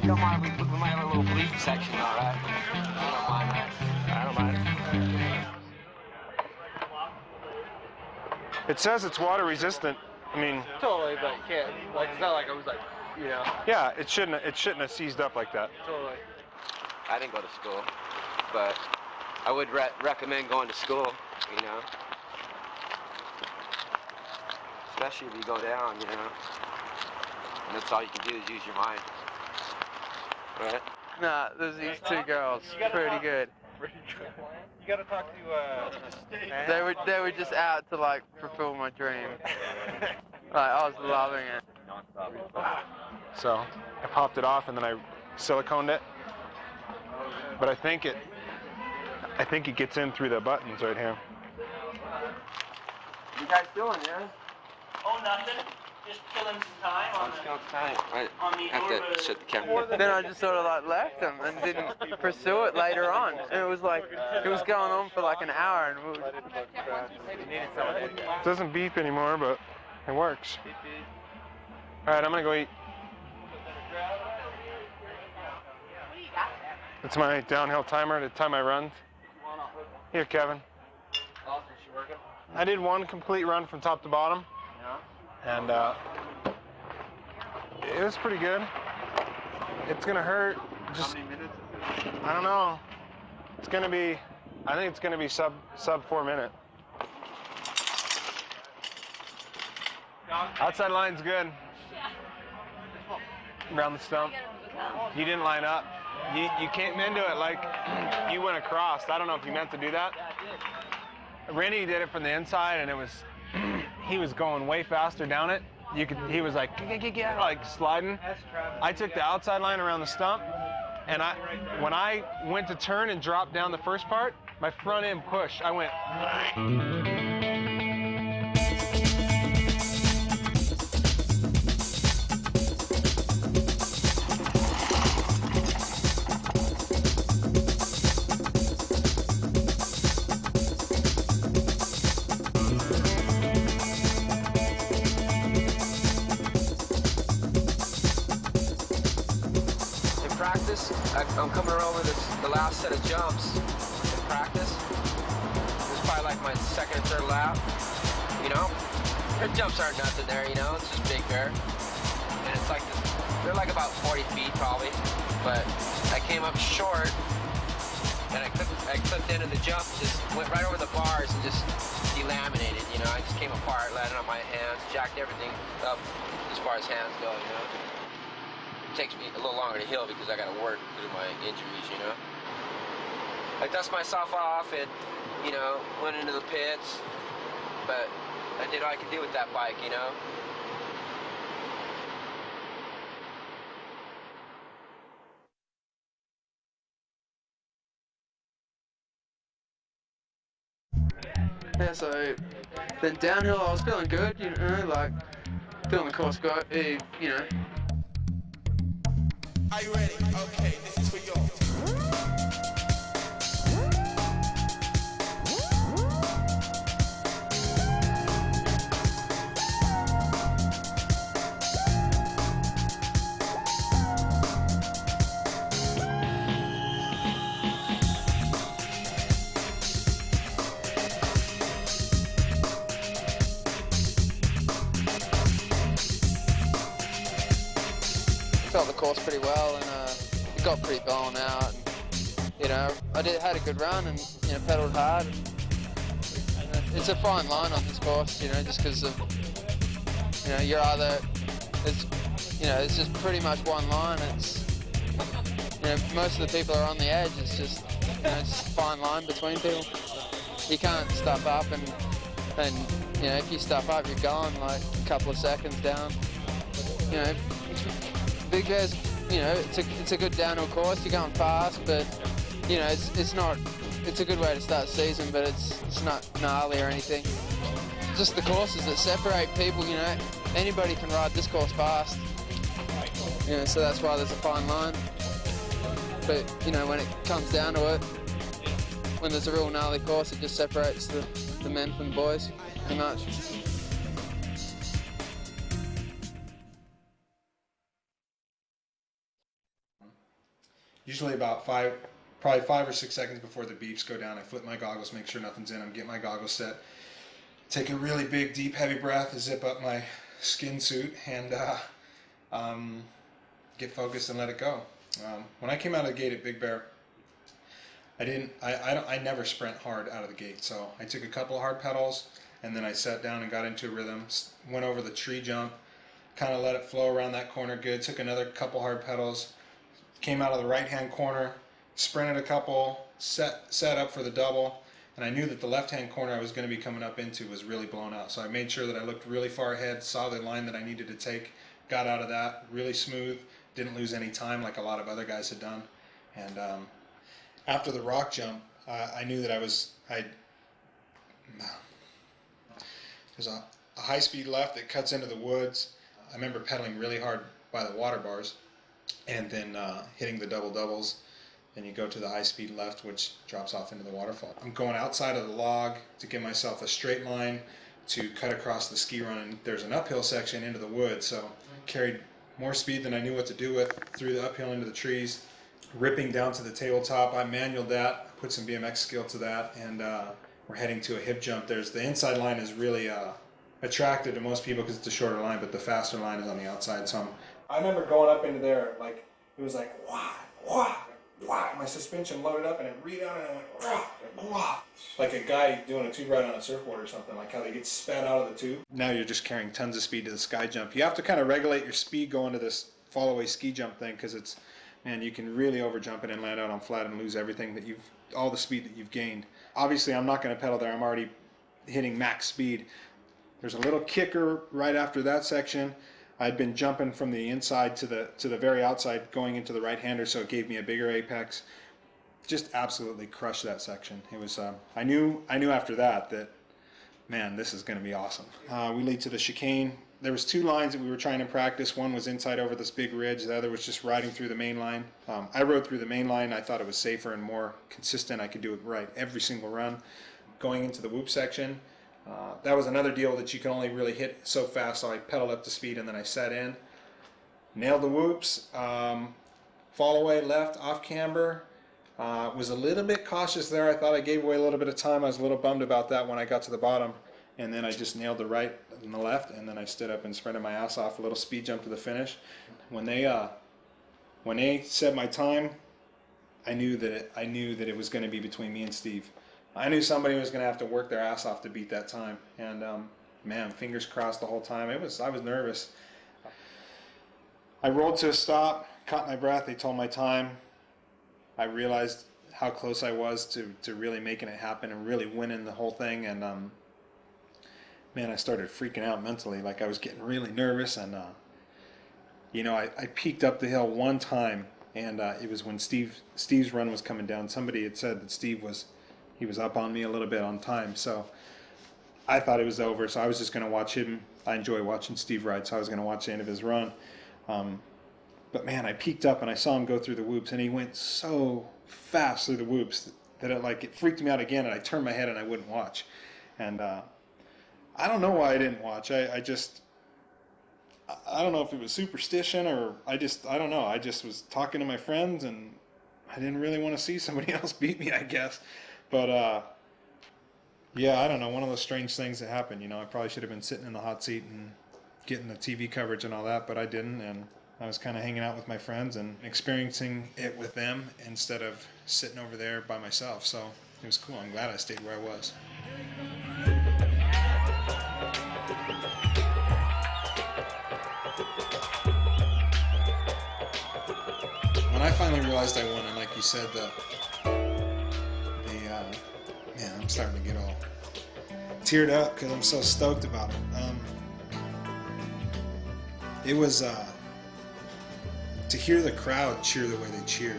You don't mind we might have a little bleep section, all right? I don't mind that. I don't mind. It says it's water resistant. I mean, totally, but you can't. Like, it's not like I was like, Yeah, it shouldn't have seized up like that. Totally. I didn't go to school, but I would recommend going to school. Especially if you go down, and that's all you can do is use your mind. Right? Nah, there's these two girls, pretty good. You gotta talk to, They were just out to like fulfill my dream. Like, I was loving it. So I popped it off and then I siliconed it. But I think it gets in through the buttons right here. What you guys doing, man? Oh, nothing. Just killing some time on the I have to shut the camera. Then I just sort of like left them and didn't pursue it later on. And it was like, it was going on for like an hour, and we needed someone. It doesn't beep anymore, but it works. All right, I'm gonna go eat. It's my downhill timer to time my runs. Here, Kevin. I did one complete run from top to bottom. And it was pretty good. It's gonna hurt. Just, how many minutes is it? I don't know. It's gonna be, I think it's gonna be sub 4 minute. Outside line's good. Around the stump. You didn't line up. You came into it like you went across. I don't know if you meant to do that. Rennie did it from the inside, and it was he was going way faster down it. He was like sliding. I took the outside line around the stump, and when I went to turn and drop down the first part, my front end pushed. I went. I'm coming around with the last set of jumps in practice. It's probably like my second or third lap, you know? Their jumps aren't nothing there, you know? It's just Big Bear. And it's like, they're like about 40 feet probably, but I came up short and I clipped into the jump, just went right over the bars and just delaminated, you know? I just came apart, landed on my hands, jacked everything up as far as hands go, you know? Takes me a little longer to heal because I got to work through my injuries, you know. I dust myself off and, you know, went into the pits, but I did all I could do with that bike, you know. Yeah, so then downhill I was feeling good, you know, like feeling the course go, you know. Are you ready? Okay, this is for you. Felt the course pretty well, and it got pretty blown out. And, you know, had a good run, and you know, pedaled hard. And it's a fine line on this course, you know, just because of, you know, it's just pretty much one line. It's, you know, most of the people are on the edge. It's just, you know, it's a fine line between people. You can't stuff up, and you know, if you stuff up, you're gone like a couple of seconds down. You know. Big Bear's, you know, it's a good downhill course. You're going fast, but you know, it's a good way to start the season, but it's not gnarly or anything. Just the courses that separate people, you know. Anybody can ride this course fast. You know, so that's why there's a fine line. But you know, when it comes down to it, when there's a real gnarly course, it just separates the men from the boys, pretty much. Usually about probably 5 or 6 seconds before the beeps go down, I flip my goggles, make sure nothing's in them, get my goggles set, take a really big, deep, heavy breath, zip up my skin suit, and get focused and let it go. When I came out of the gate at Big Bear, I never sprint hard out of the gate, so I took a couple of hard pedals, and then I sat down and got into a rhythm, went over the tree jump, kind of let it flow around that corner good, took another couple hard pedals, came out of the right-hand corner, sprinted a couple, set up for the double, and I knew that the left-hand corner I was going to be coming up into was really blown out. So I made sure that I looked really far ahead, saw the line that I needed to take, got out of that really smooth, didn't lose any time like a lot of other guys had done. And after the rock jump, I knew that there's a high-speed left that cuts into the woods. I remember pedaling really hard by the water bars, and then hitting the double-doubles, and you go to the high-speed left, which drops off into the waterfall. I'm going outside of the log to give myself a straight line to cut across the ski run, and there's an uphill section into the woods, so carried more speed than I knew what to do with, through the uphill into the trees, ripping down to the tabletop. I manualed that, put some BMX skill to that, and we're heading to a hip jump. The inside line is really attractive to most people because it's a shorter line, but the faster line is on the outside. So I remember going up into there, like it was like, wah, wah, wah. My suspension loaded up and it rebounded and it went, wah, wah. Like a guy doing a tube ride on a surfboard or something, like how they get spat out of the tube. Now you're just carrying tons of speed to the sky jump. You have to kind of regulate your speed going to this fall away ski jump thing, because it's, man, you can really over jump it and land out on flat and lose everything that you've, all the speed that you've gained. Obviously I'm not going to pedal there, I'm already hitting max speed. There's a little kicker right after that section. I'd been jumping from the inside to the very outside going into the right hander, so it gave me a bigger apex. Just absolutely crushed that section. It was I knew after that, man, this is going to be awesome. We lead to the chicane. There was 2 lines that we were trying to practice. One was inside over this big ridge. The other was just riding through the main line. I rode through the main line. I thought it was safer and more consistent. I could do it right every single run. Going into the whoop section, that was another deal that you can only really hit so fast. So I pedaled up to speed and then I sat in. Nailed the whoops. Fall away left off camber. Was a little bit cautious there. I thought I gave away a little bit of time. I was a little bummed about that when I got to the bottom. And then I just nailed the right and the left, and then I stood up and sprinted my ass off, a little speed jump to the finish. When they said my time, I knew that it was going to be between me and Steve. I knew somebody was going to have to work their ass off to beat that time, and man, fingers crossed the whole time. I was nervous. I rolled to a stop, caught my breath. They told my time. I realized how close I was to really making it happen and really winning the whole thing, and man, I started freaking out mentally. Like, I was getting really nervous, and you know, I peeked up the hill one time, and it was when Steve's run was coming down. Somebody had said that Steve was up on me a little bit on time, so I thought it was over. So I was just going to watch him. I enjoy watching Steve ride, so I was going to watch the end of his run. But man, I peeked up and I saw him go through the whoops, and he went so fast through the whoops that it freaked me out again, and I turned my head and I wouldn't watch. And I don't know why I didn't watch. I don't know if it was superstition or I don't know. I just was talking to my friends and I didn't really want to see somebody else beat me, I guess. But yeah, I don't know. One of those strange things that happened. You know, I probably should have been sitting in the hot seat and getting the TV coverage and all that, but I didn't. And I was kind of hanging out with my friends and experiencing it with them instead of sitting over there by myself. So it was cool. I'm glad I stayed where I was. When I finally realized I won, and like you said, man, I'm starting to get all teared up because I'm so stoked about it. It was to hear the crowd cheer the way they cheered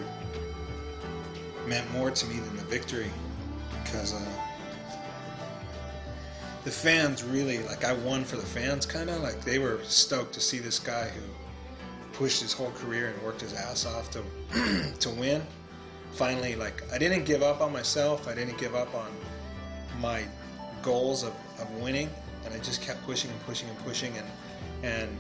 meant more to me than the victory, because the fans really, like, I won for the fans, kind of like they were stoked to see this guy who pushed his whole career and worked his ass off to win. Finally, like, I didn't give up on myself. I didn't give up on my goals of winning, and I just kept pushing and pushing and pushing, and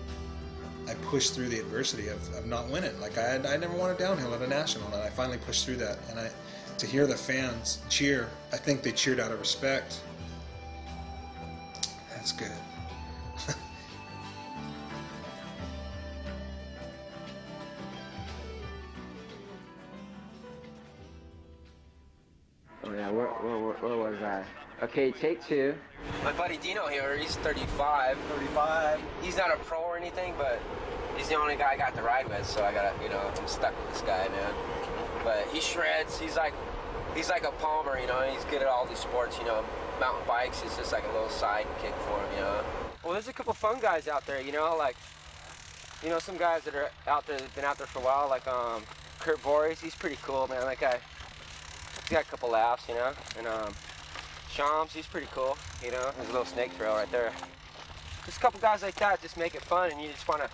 I pushed through the adversity of not winning. Like, I never won a downhill at a national, and I finally pushed through that. And to hear the fans cheer, I think they cheered out of respect. That's good. Oh yeah, where was I? Okay, take 2. My buddy Dino here, he's 35. He's not a pro or anything, but he's the only guy I got to ride with, so I gotta, you know, I'm stuck with this guy, man. But he shreds. He's like a Palmer, you know. He's good at all these sports, you know. Mountain bikes is just like a little side kick for him, you know. Well, there's a couple fun guys out there, you know, like, you know, some guys that are out there that've been out there for a while, like Kurt Voorhees. He's pretty cool, man. That guy, he's got a couple laughs, you know. And Shams, he's pretty cool, you know. There's a little snake trail right there. Just a couple guys like that just make it fun, and you just want to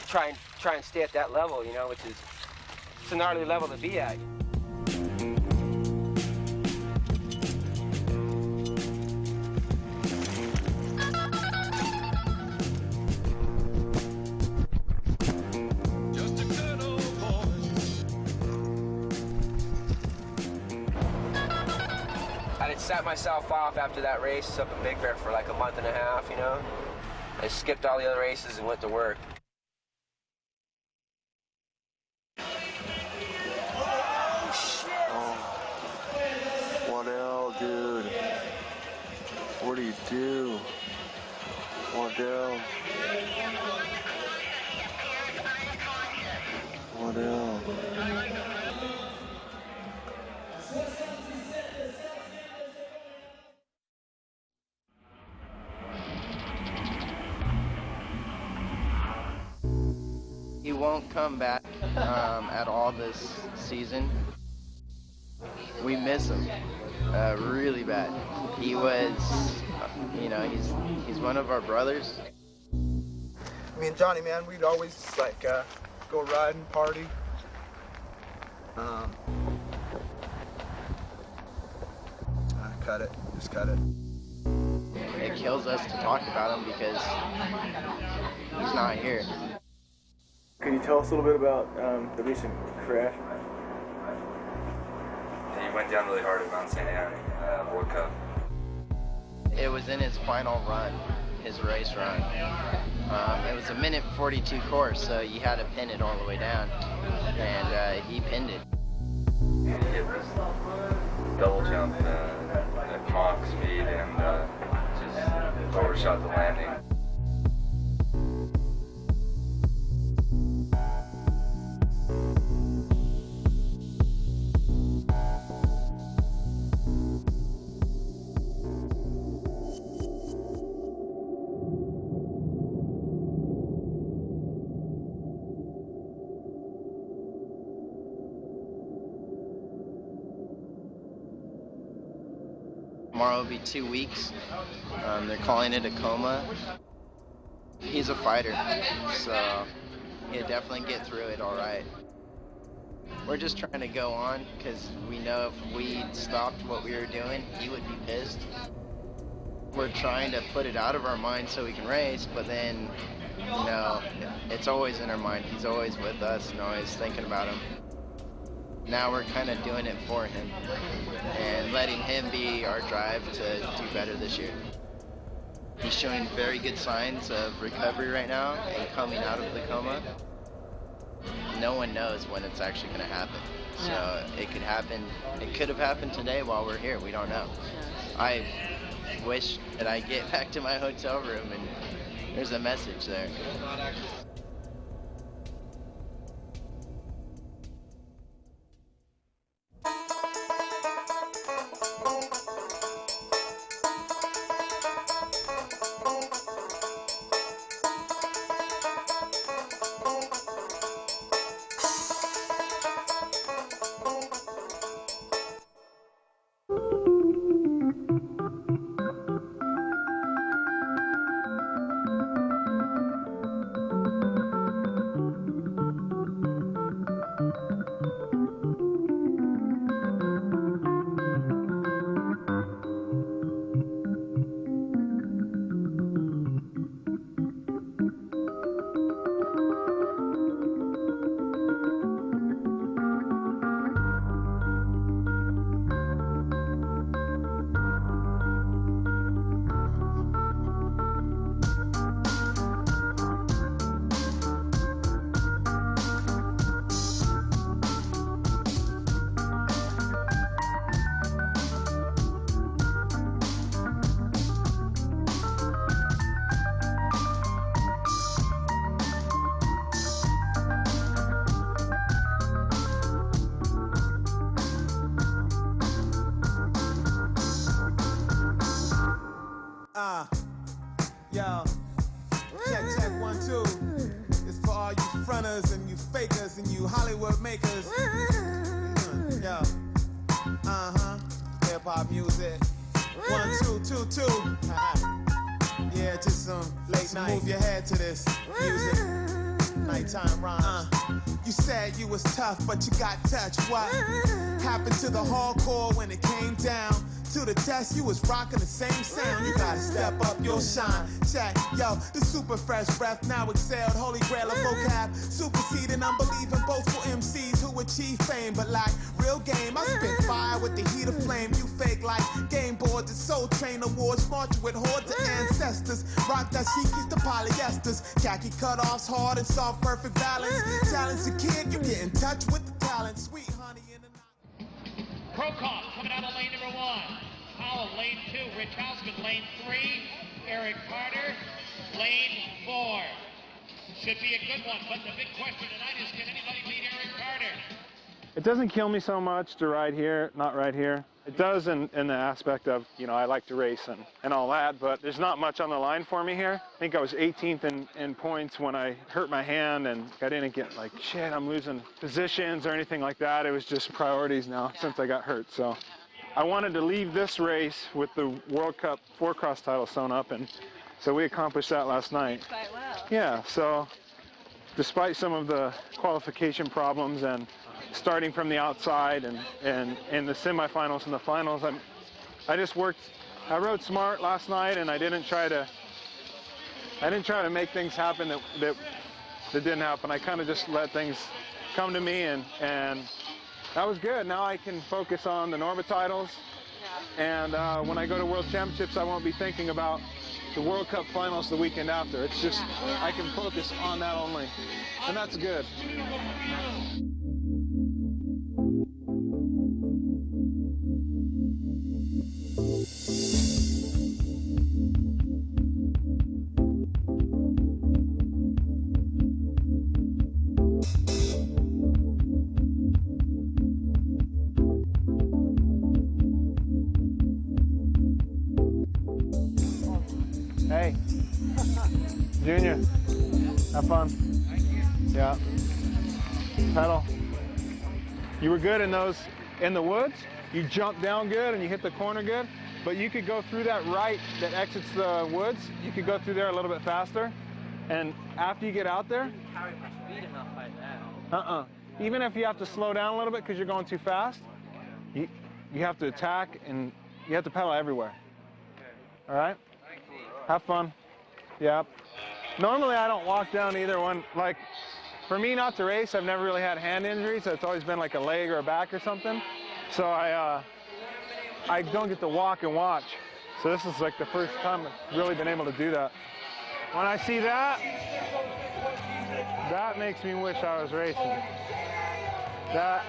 try and stay at that level, you know, which is, it's a gnarly level to be at. Set myself off after that race up in Big Bear for like a month and a half, you know. I skipped all the other races and went to work. dude. What do you do? Waddell. Waddell. He won't come back at all this season. We miss him really bad. He was, you know, he's one of our brothers. Me and Johnny, man, we'd always like go ride and party. Cut it, just cut it. It kills us to talk about him because he's not here. Can you tell us a little bit about the recent crash? He went down really hard at Mount St. Anne World Cup. It was in his final run, his race run. It was a minute 42 course, so you had to pin it all the way down, and he pinned it. He hit this double jump at Mach speed and just overshot the landing. Tomorrow will be 2 weeks. They're calling it a coma. He's a fighter, so he'll definitely get through it all right. We're just trying to go on because we know if we stopped what we were doing, he would be pissed. We're trying to put it out of our mind so we can race, but then, you know, it's always in our mind. He's always with us and always thinking about him. Now we're kind of doing it for him and letting him be our drive to do better this year. He's showing very good signs of recovery right now and coming out of the coma. No one knows when it's actually going to happen. So it could happen, it could have happened today while we're here, we don't know. I wish that I get back to my hotel room and there's a message there. Yo, check 1 2. It's for all you fronters and you fakers and you Hollywood makers. Yo, hip hop music. 1 2 2 2. Yeah, just some late night. Move your head to this music. Nighttime rhymes. You said you was tough, but you got touched. What happened to the hardcore when it came down to the test? You was rocking the same sound. You gotta step up your shine. Check, yo, the super fresh breath now excelled. Holy grail of vocab, superseding unbelieving boastful MCs who achieve fame, but like real game, I spit fire with the heat of flame. You fake like game boards and Soul Train awards, march with hordes of ancestors. Rock that sheikies to polyesters, khaki cutoffs, hard and soft, perfect balance. Challenge the kid, you get in touch with the talent. Sweet honey in the night. Prokop coming out of lane number 1. Howell, lane 2. Rich Hausman, lane 3. Eric Carter, lane 4. Should be a good one, but the big question tonight is, can anybody beat Eric Carter? It doesn't kill me so much to ride here, not ride here. It does in the aspect of, you know, I like to race and all that, but there's not much on the line for me here. I think I was 18th in points when I hurt my hand, and I didn't get like, shit, I'm losing positions or anything like that. It was just priorities now since I got hurt. So I wanted to leave this race with the World Cup 4-cross title sewn up, and so we accomplished that last night. Quite well. Yeah, so despite some of the qualification problems and starting from the outside and in the semifinals and the finals, I just worked. I rode smart last night, and I didn't try to make things happen that didn't happen. I kind of just let things come to me, and that was good. Now I can focus on the NORBA titles, and when I go to World Championships, I won't be thinking about the World Cup finals the weekend after. It's just, I can focus on that only, and that's good. Hey, Junior, have fun. Yeah, pedal. You were good in the woods. You jumped down good and you hit the corner good, but you could go through that right that exits the woods. You could go through there a little bit faster, and after you get out there, Carry my speed enough like that. even if you have to slow down a little bit because you're going too fast, you have to attack and you have to pedal everywhere. All right? Have fun. Yeah. Normally I don't walk down either one. Like, for me not to race, I've never really had hand injuries. It's always been like a leg or a back or something. So I don't get to walk and watch. So this is like the first time I've really been able to do that. When I see that, that makes me wish I was racing. That's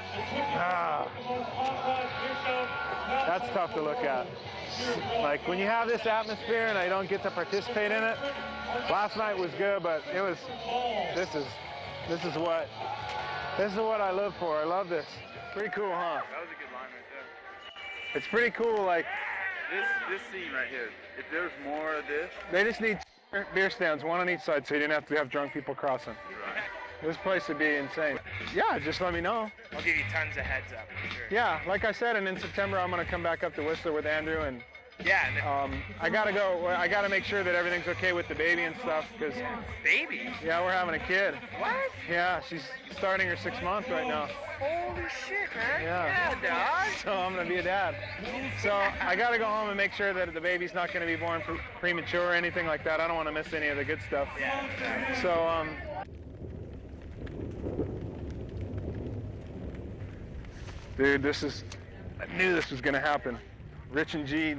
tough to look at. Like when you have this atmosphere and I don't get to participate in it. Last night was good, but it was. This is what I live for. I love this. Pretty cool, huh? That was a good line right there. It's pretty cool. Like this scene right here. If there's more of this, they just need beer stands, one on each side, so you didn't have to have drunk people crossing. Right. This place would be insane. Yeah, just let me know. I'll give you tons of heads up for sure. Yeah, like I said, and in September I'm gonna come back up to Whistler with Andrew, and yeah. I gotta make sure that everything's okay with the baby and stuff, because baby. Yeah, we're having a kid. What? Yeah, she's starting her 6th month right now. Holy shit, man. Yeah, dog. So I'm gonna be a dad. So I gotta go home and make sure that the baby's not gonna be born premature or anything like that. I don't want to miss any of the good stuff. Yeah. So dude, I knew this was gonna happen. Rich and G,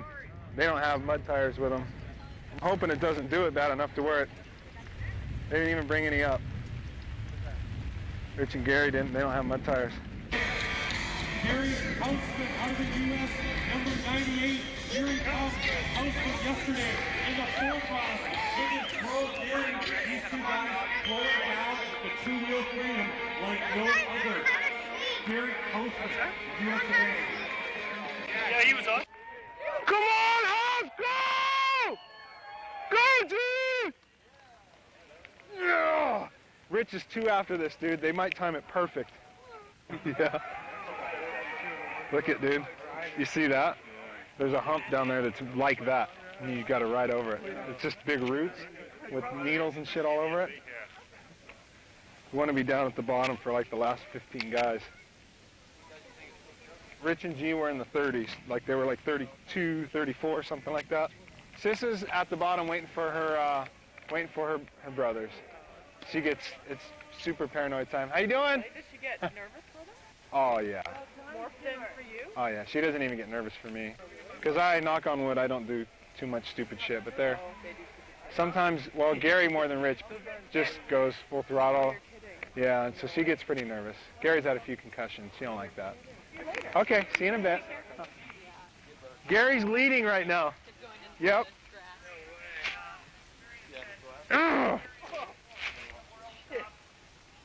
they don't have mud tires with them. I'm hoping it doesn't do it bad enough to wear it. They didn't even bring any up. Rich and Gary didn't, they don't have mud tires. Gary Hoffman out of the U.S., number 98. Gary Hoffman yesterday in the 4-cross. Look at Pro Gary. These two guys blowing down the two-wheel freedom like no other. Gary Hoffman, USA. Yeah, he was on. Come on, Hoff, go! Go, dude! Yeah! Rich is 2 after this, dude. They might time it perfect. Yeah. Look at, dude. You see that? There's a hump down there that's like that, and you got to ride over it. It's just big roots with needles and shit all over it. You want to be down at the bottom for like the last 15 guys. Rich and G were in the 30s, like they were like 32, 34, something like that. Sis is at the bottom waiting for her brothers. It's super paranoid time. How you doing? Did she get nervous for them? Oh yeah. More than for you? Oh yeah, she doesn't even get nervous for me. Because I, knock on wood, I don't do too much stupid shit, but they're sometimes, well, Gary more than Rich just goes full throttle. Yeah, and so she gets pretty nervous. Gary's had a few concussions, she don't like that. Okay, see you in a bit. Gary's leading right now. Yep. Ugh.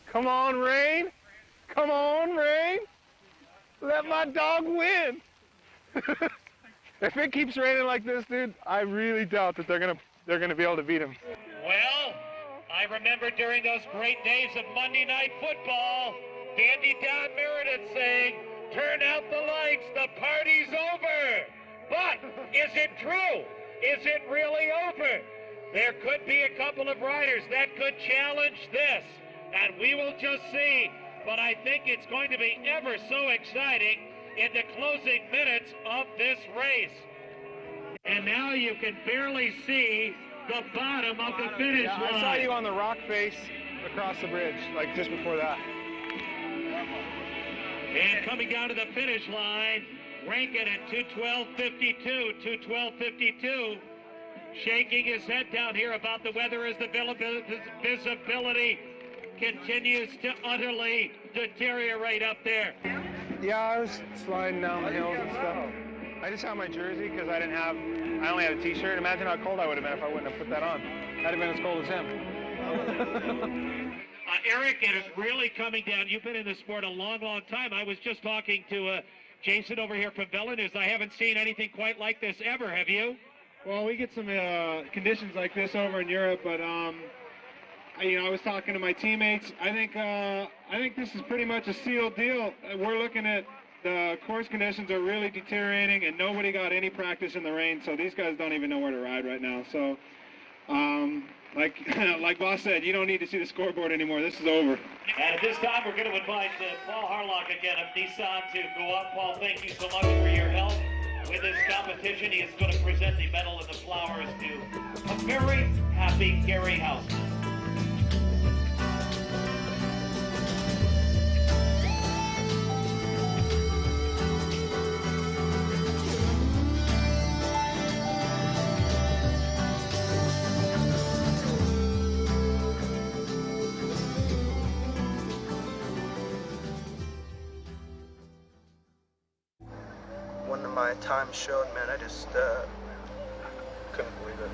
Come on, Rain. Come on, Rain. Let my dog win. If it keeps raining like this, dude, I really doubt that they're gonna be able to beat him. Well, I remember during those great days of Monday Night Football, Dandy Don Meredith saying, "Turn out the lights, the party's over." But is it true? Is it really over? There could be a couple of riders that could challenge this, and we will just see. But I think it's going to be ever so exciting in the closing minutes of this race. And now you can barely see the bottom of the finish line. I saw you on the rock face across the bridge, like just before that. And coming down to the finish line, Rankin at 2:12.52, 2:12.52. Shaking his head down here about the weather as the visibility continues to utterly deteriorate up there. Yeah, I was sliding down the hills and stuff. I just had my jersey because I only had a t-shirt. Imagine how cold I would have been if I wouldn't have put that on. I'd have been as cold as him. Eric, it is really coming down. You've been in the sport a long, long time. I was just talking to Jason over here from Villeneuve. I haven't seen anything quite like this ever. Have you? Well, we get some conditions like this over in Europe, but I was talking to my teammates. I think this is pretty much a sealed deal. We're looking at the course conditions are really deteriorating, and nobody got any practice in the rain, so these guys don't even know where to ride right now. So, like Boss said, you don't need to see the scoreboard anymore. This is over. And at this time, we're going to invite Paul Harlock again of Nissan to go up. Paul, thank you so much for your help with this competition. He is going to present the medal and the flowers to a very happy Gary House. When my time showed, man, I just couldn't believe it.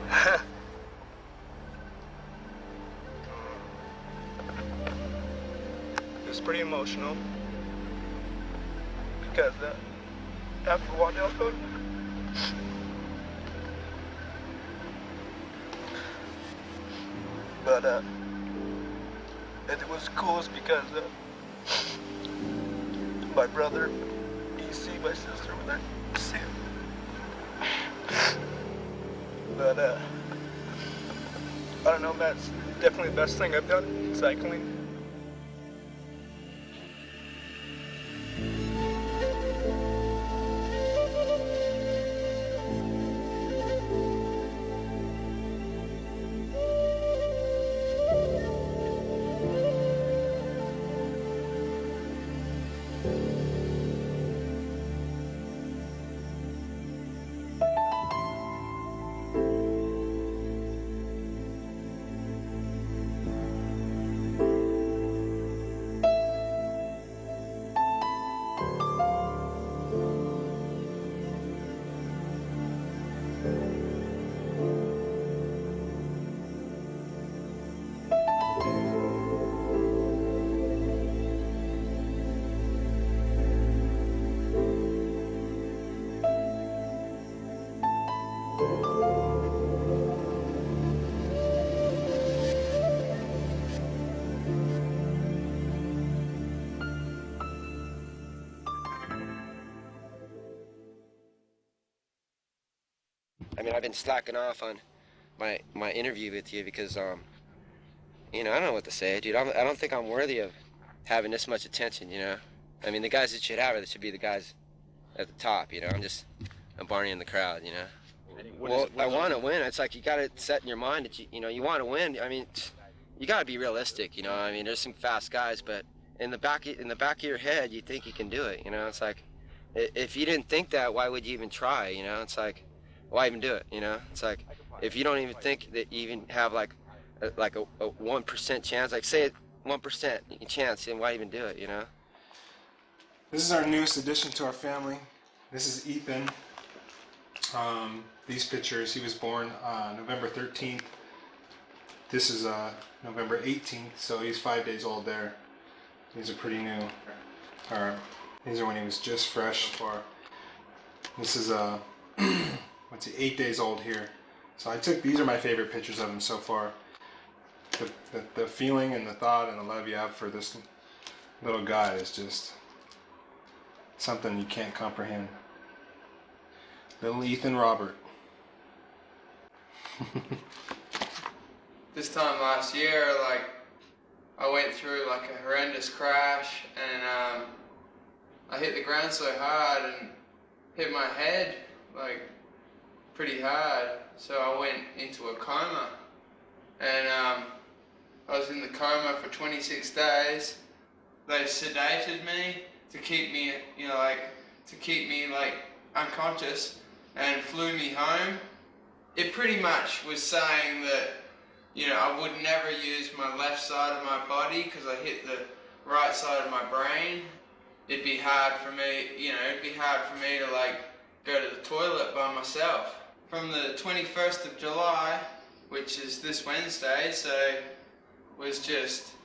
It was pretty emotional because after Waddell showed, but it was cool because my brother, my sister were there. But I don't know, that's definitely the best thing I've done, cycling. I mean, I've been slacking off on my interview with you because, I don't know what to say, dude. I don't think I'm worthy of having this much attention, I mean, the guys that should have it should be the guys at the top, I'm Barney in the crowd, Well, I want to win. It's like you got to set in your mind that you want to win. I mean, you got to be realistic, I mean, there's some fast guys, but in the back of your head, you think you can do it, It's like, if you didn't think that, why would you even try, It's like, why even do it, It's like, if you don't even think that you even have like a 1% chance, like say 1% chance, then why even do it, This is our newest addition to our family. This is Ethan. These pictures, he was born November 13th. This is November 18th, so he's 5 days old there. These are pretty new. These are when he was just fresh so far. This is what's he, 8 days old here. So these are my favorite pictures of him so far. The feeling and the thought and the love you have for this little guy is just something you can't comprehend. Little Ethan Robert. This time last year, like, I went through like a horrendous crash, and I hit the ground so hard and hit my head like pretty hard, so I went into a coma, and I was in the coma for 26 days. They sedated me to keep me, unconscious, and flew me home. It pretty much was saying that, I would never use my left side of my body because I hit the right side of my brain. It'd be hard for me, to like go to the toilet by myself. From the 21st of July, which is this Wednesday, so it was just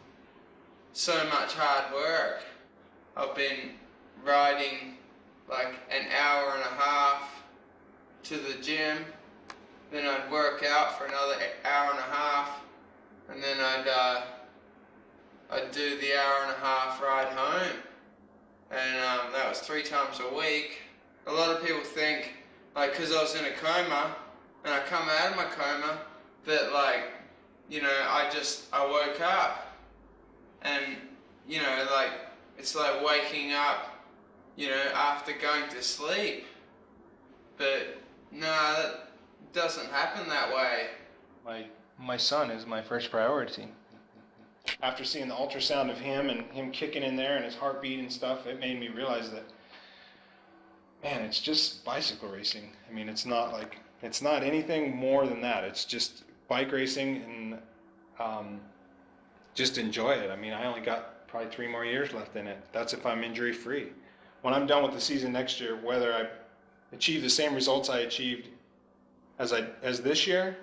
so much hard work. I've been riding like an hour and a half to the gym, then I'd work out for another hour and a half, and then I'd do the hour and a half ride home, and that was 3 times a week. A lot of people think, like, because I was in a coma and I come out of my coma, that I woke up, and it's like waking up, after going to sleep. But no, that doesn't happen that way. My son is my first priority. After seeing the ultrasound of him and him kicking in there and his heartbeat and stuff, it made me realize that, man, it's just bicycle racing. I mean, it's not anything more than that. It's just bike racing, and just enjoy it. I mean, I only got probably 3 more years left in it. That's if I'm injury free. When I'm done with the season next year, whether I achieve the same results I achieved as this year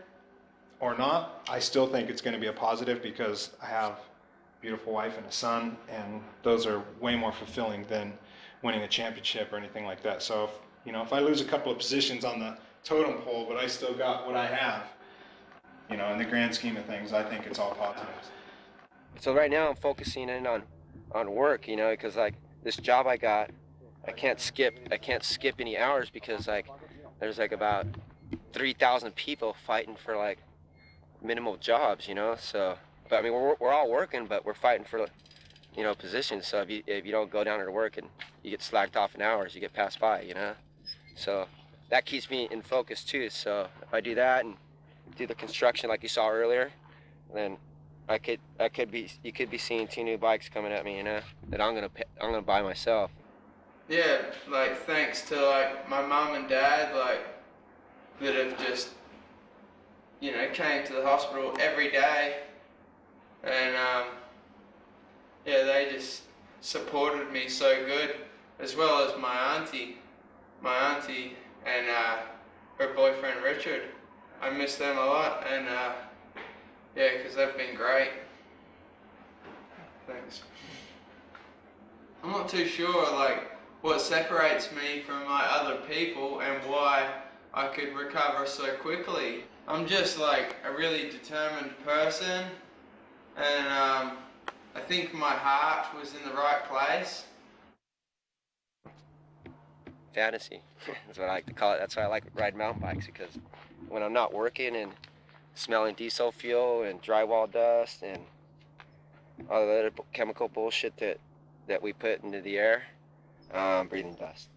or not, I still think it's going to be a positive, because I have a beautiful wife and a son, and those are way more fulfilling than winning a championship or anything like that. So if I lose a couple of positions on the totem pole, but I still got what I have, in the grand scheme of things, I think it's all positive. So right now I'm focusing in on work, because like this job I got, I can't skip any hours, because like there's like about 3,000 people fighting for like minimal jobs, so, but I mean we're all working, but we're fighting for positions. So if you don't go down to work and you get slacked off in hours, you get passed by, so that keeps me in focus too. So if I do that and do the construction like you saw earlier, then you could be seeing 2 new bikes coming at me, that I'm gonna buy myself. Yeah, like thanks to like my mom and dad, like that have just came to the hospital every day, and they just supported me so good, as well as my auntie and her boyfriend Richard. I miss them a lot, and because they've been great. Thanks. I'm not too sure like what separates me from my other people and why I could recover so quickly. I'm just like a really determined person, and I think my heart was in the right place. Fantasy, that's what I like to call it. That's why I like riding mountain bikes, because when I'm not working and smelling diesel fuel and drywall dust and all the other chemical bullshit that we put into the air, I'm breathing dust.